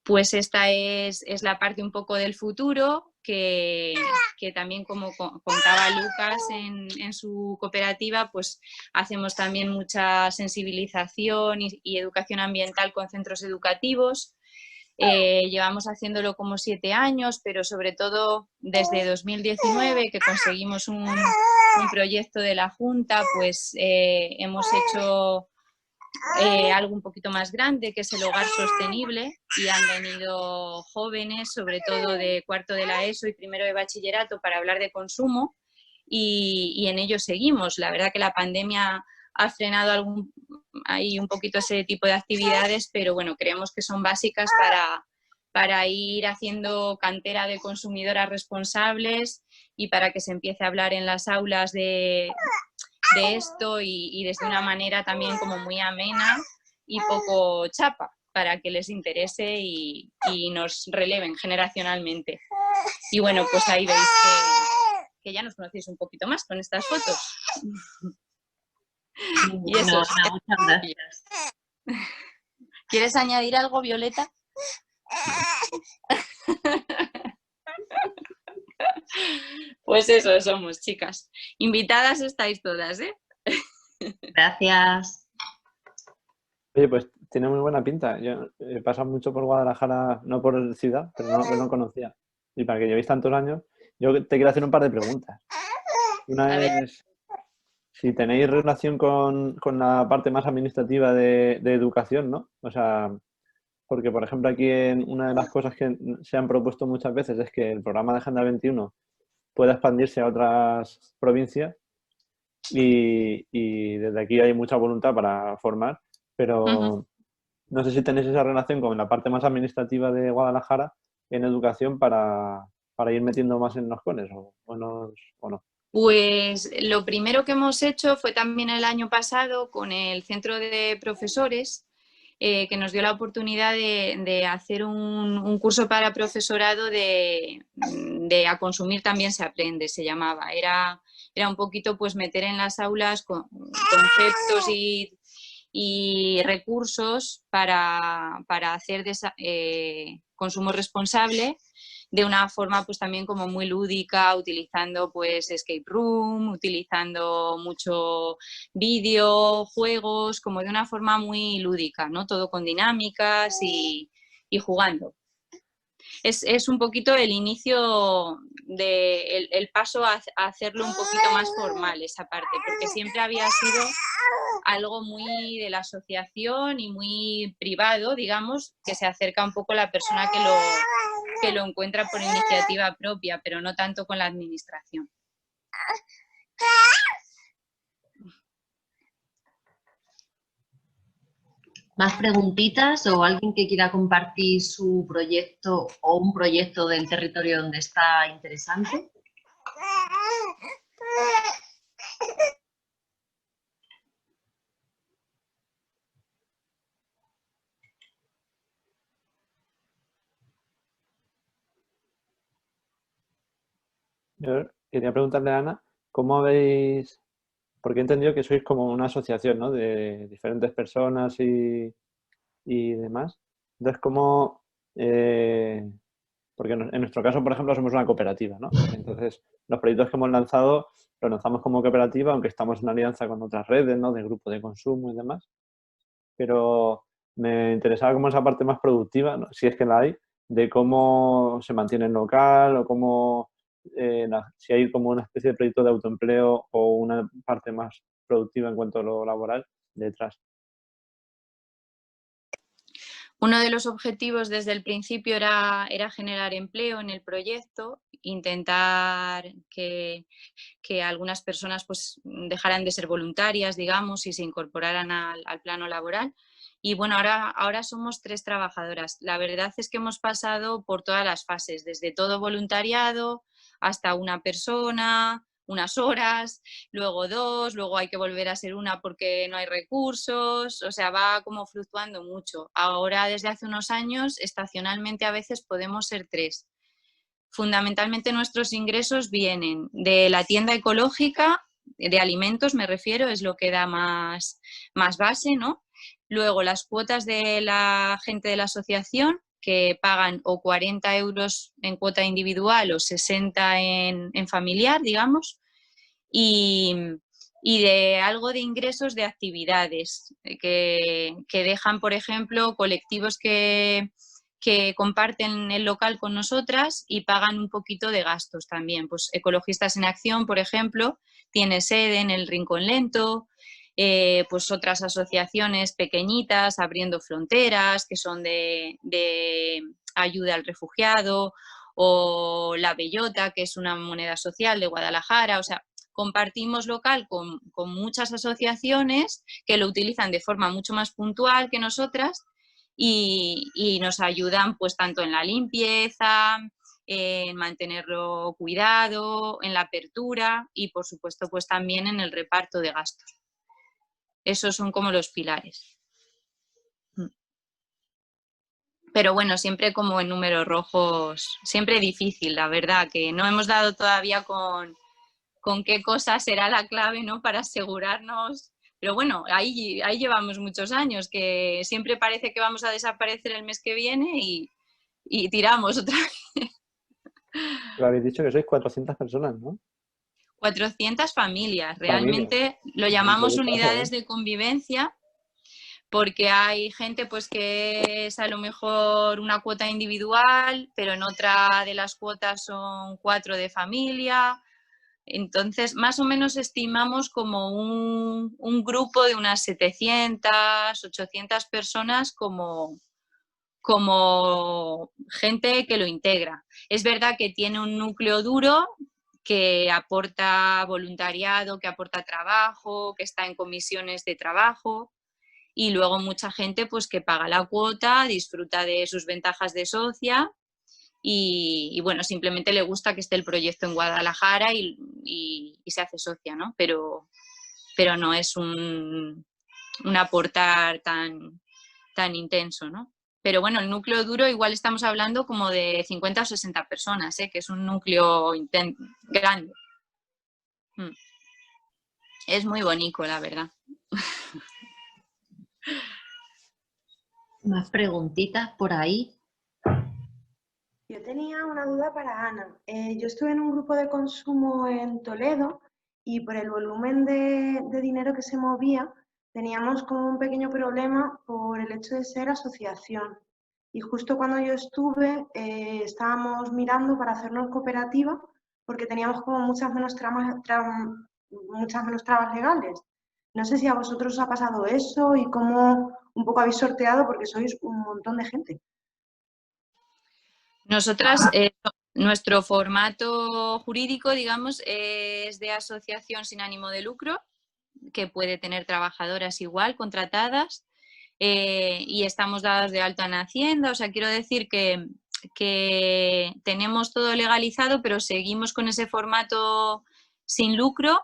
pues esta es la parte un poco del futuro, que también, como contaba Lucas en su cooperativa, pues hacemos también mucha sensibilización y educación ambiental con centros educativos. Llevamos haciéndolo como 7 años, pero sobre todo desde 2019, que conseguimos un proyecto de la Junta, pues hemos hecho algo un poquito más grande, que es el hogar sostenible, y han venido jóvenes, sobre todo de cuarto de la ESO y primero de bachillerato, para hablar de consumo, y en ello seguimos. La verdad que la pandemia ha frenado ahí un poquito ese tipo de actividades, pero bueno, creemos que son básicas para ir haciendo cantera de consumidoras responsables y para que se empiece a hablar en las aulas de esto y desde una manera también como muy amena y poco chapa, para que les interese y nos releven generacionalmente. Y bueno, pues ahí veis que ya nos conocéis un poquito más con estas fotos. Y eso, muchas gracias. ¿Quieres añadir algo, Violeta? Pues eso somos, chicas. Invitadas estáis todas, ¿eh? Gracias. Oye, pues tiene muy buena pinta. Yo he pasado mucho por Guadalajara, no por ciudad, pero no conocía. Y para que llevéis tantos años, yo te quiero hacer un par de preguntas. Una es si tenéis relación con la parte más administrativa de educación, ¿no? O sea, porque, por ejemplo, aquí una de las cosas que se han propuesto muchas veces es que el programa de Agenda 21 pueda expandirse a otras provincias y desde aquí hay mucha voluntad para formar, pero no sé si tenéis esa relación con la parte más administrativa de Guadalajara en educación para ir metiendo más en los coles o no. Pues lo primero que hemos hecho fue también el año pasado con el centro de profesores, que nos dio la oportunidad de hacer un curso para profesorado de A consumir también se aprende, se llamaba. Era un poquito pues meter en las aulas conceptos y recursos para hacer consumo responsable de una forma pues también como muy lúdica, utilizando pues escape room, utilizando mucho vídeo, juegos, como de una forma muy lúdica, ¿no? Todo con dinámicas y jugando. Es un poquito el inicio el paso a hacerlo un poquito más formal esa parte, porque siempre había sido algo muy de la asociación y muy privado, digamos, que se acerca un poco a la persona que lo encuentra por iniciativa propia, pero no tanto con la administración. ¿Más preguntitas o alguien que quiera compartir su proyecto o un proyecto del territorio donde está interesante? Yo quería preguntarle a Ana, ¿cómo habéis...? Porque he entendido que sois como una asociación, ¿no? De diferentes personas y demás. Entonces, ¿cómo...? Porque en nuestro caso, por ejemplo, somos una cooperativa, ¿no? Entonces, los proyectos que hemos lanzado los lanzamos como cooperativa, aunque estamos en alianza con otras redes, ¿no? De grupo de consumo y demás. Pero me interesaba como esa parte más productiva, ¿no? Si es que la hay, de cómo se mantiene el local o cómo, si hay como una especie de proyecto de autoempleo o una parte más productiva en cuanto a lo laboral detrás. Uno de los objetivos desde el principio era generar empleo en el proyecto, intentar que algunas personas pues dejaran de ser voluntarias, digamos, y se incorporaran al plano laboral. Y bueno, ahora somos 3 trabajadoras. La verdad es que hemos pasado por todas las fases, desde todo voluntariado hasta una persona, unas horas, luego 2, luego hay que volver a ser 1 porque no hay recursos, o sea, va como fluctuando mucho. Ahora, desde hace unos años, estacionalmente a veces podemos ser 3. Fundamentalmente nuestros ingresos vienen de la tienda ecológica, de alimentos me refiero, es lo que da más base, ¿no? Luego las cuotas de la gente de la asociación, que pagan o 40 euros en cuota individual o 60 en familiar, digamos, y de algo de ingresos de actividades que dejan, por ejemplo, colectivos que que comparten el local con nosotras y pagan un poquito de gastos también. Pues Ecologistas en Acción, por ejemplo, tiene sede en el Rincón Lento, pues otras asociaciones pequeñitas, Abriendo Fronteras, que son de ayuda al refugiado, o La Bellota, que es una moneda social de Guadalajara. O sea, compartimos local con muchas asociaciones que lo utilizan de forma mucho más puntual que nosotras y nos ayudan pues tanto en la limpieza, en mantenerlo cuidado, en la apertura y por supuesto pues también en el reparto de gastos. Esos son como los pilares. Pero bueno, siempre como en números rojos, siempre difícil, la verdad, que no hemos dado todavía con qué cosa será la clave, ¿no? Para asegurarnos. Pero bueno, ahí llevamos muchos años, que siempre parece que vamos a desaparecer el mes que viene y tiramos otra vez. Lo habéis dicho que sois 400 personas, ¿no? 400 familias. Realmente lo llamamos unidades de convivencia porque hay gente pues que es a lo mejor una cuota individual, pero en otra de las cuotas son 4 de familia. Entonces, más o menos estimamos como un grupo de unas 700, 800 personas como gente que lo integra. Es verdad que tiene un núcleo duro que aporta voluntariado, que aporta trabajo, que está en comisiones de trabajo y luego mucha gente pues que paga la cuota, disfruta de sus ventajas de socia y bueno, simplemente le gusta que esté el proyecto en Guadalajara y se hace socia, ¿no? Pero no es un aportar tan intenso, ¿no? Pero bueno, el núcleo duro igual estamos hablando como de 50 o 60 personas, que es un núcleo grande. Es muy bonito, la verdad. Más preguntitas por ahí. Yo tenía una duda para Ana. Yo estuve en un grupo de consumo en Toledo y por el volumen de dinero que se movía, teníamos como un pequeño problema por el hecho de ser asociación. Y justo cuando yo estuve, estábamos mirando para hacernos cooperativa porque teníamos como muchas menos trabas legales. No sé si a vosotros os ha pasado eso y cómo un poco habéis sorteado porque sois un montón de gente. Nosotras, nuestro formato jurídico, digamos, es de asociación sin ánimo de lucro, que puede tener trabajadoras igual, contratadas, y estamos dadas de alta en Hacienda. O sea, quiero decir que tenemos todo legalizado, pero seguimos con ese formato sin lucro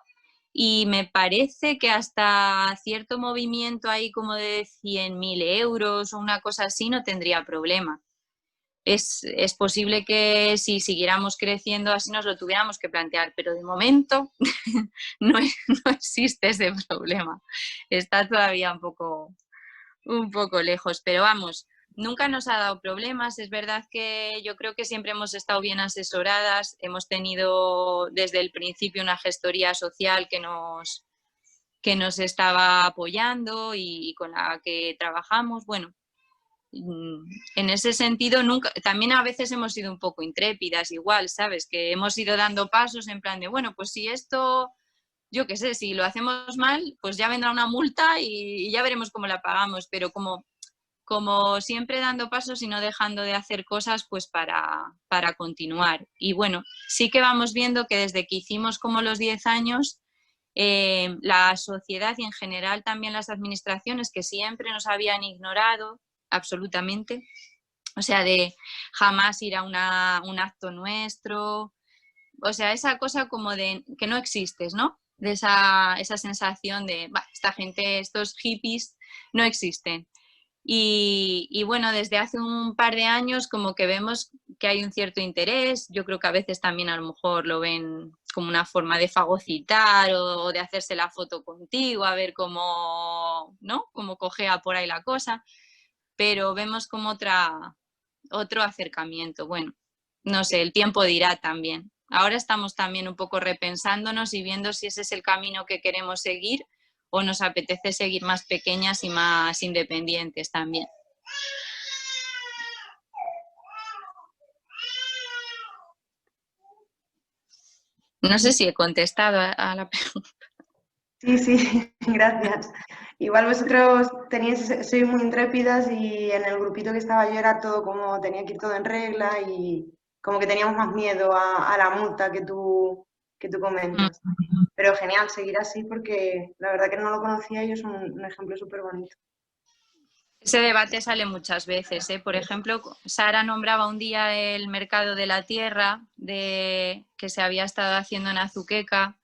y me parece que hasta cierto movimiento ahí como de 100.000 euros o una cosa así no tendría problema. Es posible que si siguiéramos creciendo así nos lo tuviéramos que plantear, pero de momento no existe ese problema. Está todavía un poco lejos, pero vamos, nunca nos ha dado problemas. Es verdad que yo creo que siempre hemos estado bien asesoradas, hemos tenido desde el principio una gestoría social que nos estaba apoyando y con la que trabajamos. Bueno, en ese sentido, nunca, también a veces hemos sido un poco intrépidas igual, ¿sabes? Que hemos ido dando pasos en plan de, bueno, pues si esto, yo qué sé, si lo hacemos mal, pues ya vendrá una multa y ya veremos cómo la pagamos, pero como siempre dando pasos y no dejando de hacer cosas pues para continuar. Y bueno, sí que vamos viendo que desde que hicimos como los 10 años, la sociedad y en general también las administraciones que siempre nos habían ignorado absolutamente, o sea, de jamás ir a un acto nuestro, o sea, esa cosa como de que no existes, ¿no? De esa sensación de, esta gente, estos hippies no existen. Y bueno, desde hace un par de años como que vemos que hay un cierto interés. Yo creo que a veces también a lo mejor lo ven como una forma de fagocitar o de hacerse la foto contigo, a ver cómo, ¿no? Cómo cojea por ahí la cosa. Pero vemos como otro acercamiento. Bueno, no sé, el tiempo dirá también. Ahora estamos también un poco repensándonos y viendo si ese es el camino que queremos seguir o nos apetece seguir más pequeñas y más independientes también. No sé si he contestado a la pregunta. Sí, sí, gracias. Igual vosotros sois muy intrépidas y en el grupito que estaba yo era todo como, tenía que ir todo en regla y como que teníamos más miedo a la multa que tú comentas. Pero genial seguir así porque la verdad que no lo conocía y es un ejemplo súper bonito. Ese debate sale muchas veces, ¿eh? Por ejemplo, Sara nombraba un día el mercado de la tierra que se había estado haciendo en Azuqueca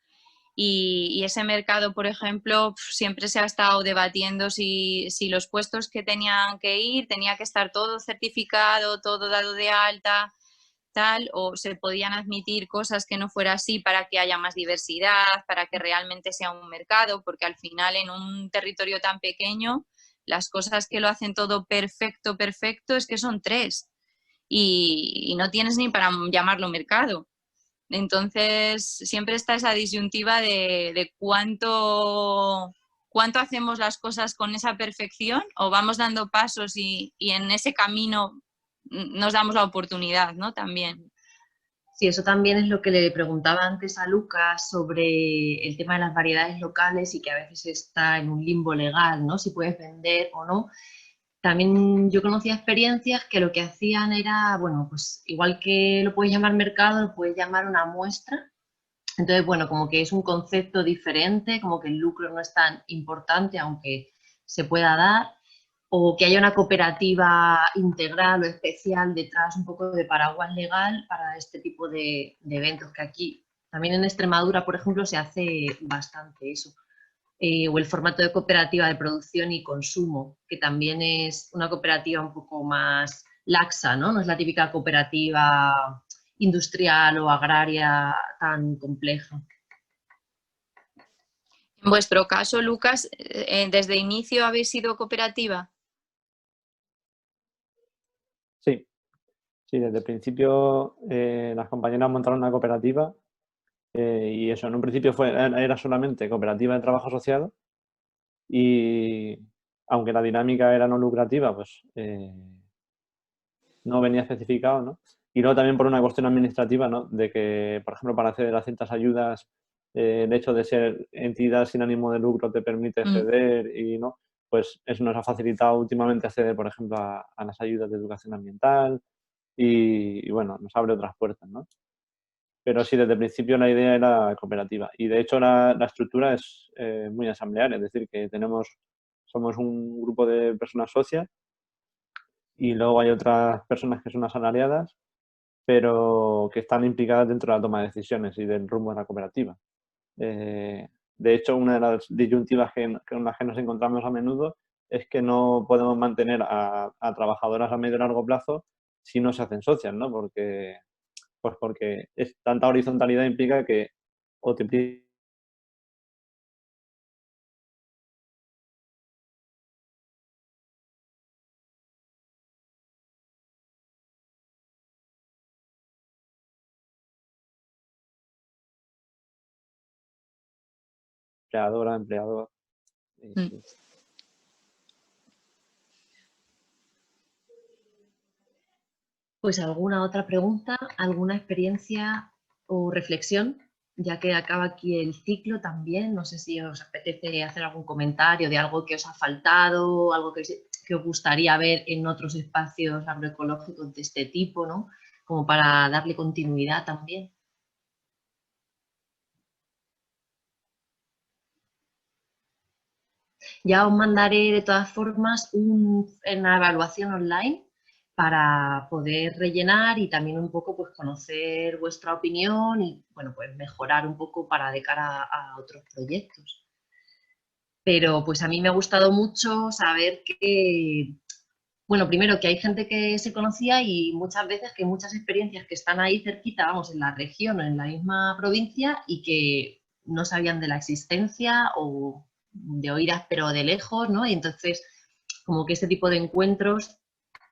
y ese mercado, por ejemplo, siempre se ha estado debatiendo si los puestos que tenían que ir tenía que estar todo certificado, todo dado de alta, tal, o se podían admitir cosas que no fuera así para que haya más diversidad, para que realmente sea un mercado, porque al final en un territorio tan pequeño las cosas que lo hacen todo perfecto, perfecto, es que son 3 y no tienes ni para llamarlo mercado. Entonces, siempre está esa disyuntiva de cuánto hacemos las cosas con esa perfección o vamos dando pasos y en ese camino nos damos la oportunidad, ¿no? También. Sí, eso también es lo que le preguntaba antes a Lucas sobre el tema de las variedades locales y que a veces está en un limbo legal, ¿no? Si puedes vender o no. También yo conocía experiencias que lo que hacían era, bueno, pues igual que lo puedes llamar mercado, lo puedes llamar una muestra. Entonces, bueno, como que es un concepto diferente, como que el lucro no es tan importante, aunque se pueda dar, o que haya una cooperativa integral o especial detrás, un poco de paraguas legal para este tipo de eventos, que aquí también en Extremadura, por ejemplo, se hace bastante eso. O el formato de cooperativa de producción y consumo, que también es una cooperativa un poco más laxa, ¿no? No es la típica cooperativa industrial o agraria tan compleja. En vuestro caso, Lucas, ¿desde inicio habéis sido cooperativa? Sí, desde el principio las compañeras montaron una cooperativa y eso, en un principio era solamente cooperativa de trabajo asociado y aunque la dinámica era no lucrativa, pues no venía especificado, ¿no? Y luego también por una cuestión administrativa, ¿no? De que, por ejemplo, para acceder a ciertas ayudas, el hecho de ser entidad sin ánimo de lucro te permite acceder y no, pues eso nos ha facilitado últimamente acceder, por ejemplo, a las ayudas de educación ambiental y bueno, nos abre otras puertas, ¿no? Pero sí, desde el principio la idea era cooperativa y de hecho la estructura es muy asamblearia, es decir, que somos un grupo de personas socias y luego hay otras personas que son asalariadas, pero que están implicadas dentro de la toma de decisiones y del rumbo de la cooperativa. De hecho, una de las disyuntivas con las que nos encontramos a menudo es que no podemos mantener a trabajadoras a medio y largo plazo si no se hacen socias, ¿no? Porque tanta horizontalidad implica que o te empleadora, empleador. Sí. Pues alguna otra pregunta, alguna experiencia o reflexión, ya que acaba aquí el ciclo también. No sé si os apetece hacer algún comentario de algo que os ha faltado, algo que os gustaría ver en otros espacios agroecológicos de este tipo, ¿no? Como para darle continuidad también. Ya os mandaré de todas formas una evaluación online para poder rellenar y también un poco pues conocer vuestra opinión y bueno pues mejorar un poco para de cara a otros proyectos. Pero pues a mí me ha gustado mucho saber que, bueno, primero que hay gente que se conocía y muchas veces que hay muchas experiencias que están ahí cerquita, vamos, en la región o en la misma provincia y que no sabían de la existencia o de oídas pero de lejos, ¿no? Y entonces como que ese tipo de encuentros,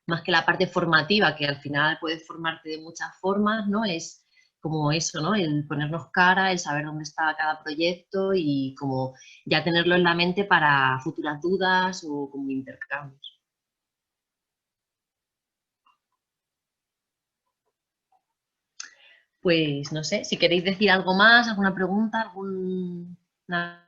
más que la parte formativa, que al final puedes formarte de muchas formas, ¿no? Es como eso, ¿no? El ponernos cara, el saber dónde está cada proyecto y como ya tenerlo en la mente para futuras dudas o como intercambios. pues no sé, si queréis decir algo más, alguna pregunta, alguna...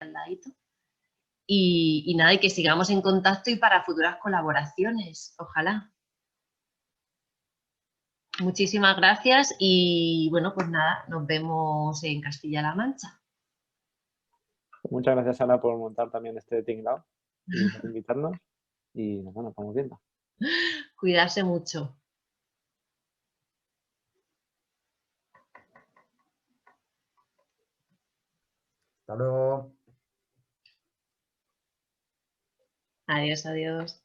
al ladito. Y nada, y que sigamos en contacto y para futuras colaboraciones, ojalá. Muchísimas gracias y bueno, pues nada, nos vemos en Castilla-La Mancha. Muchas gracias, Ana, por montar también este tinglao y por invitarnos. Y nada, nos estamos viendo. Cuidarse mucho. Hasta luego. Adiós, adiós.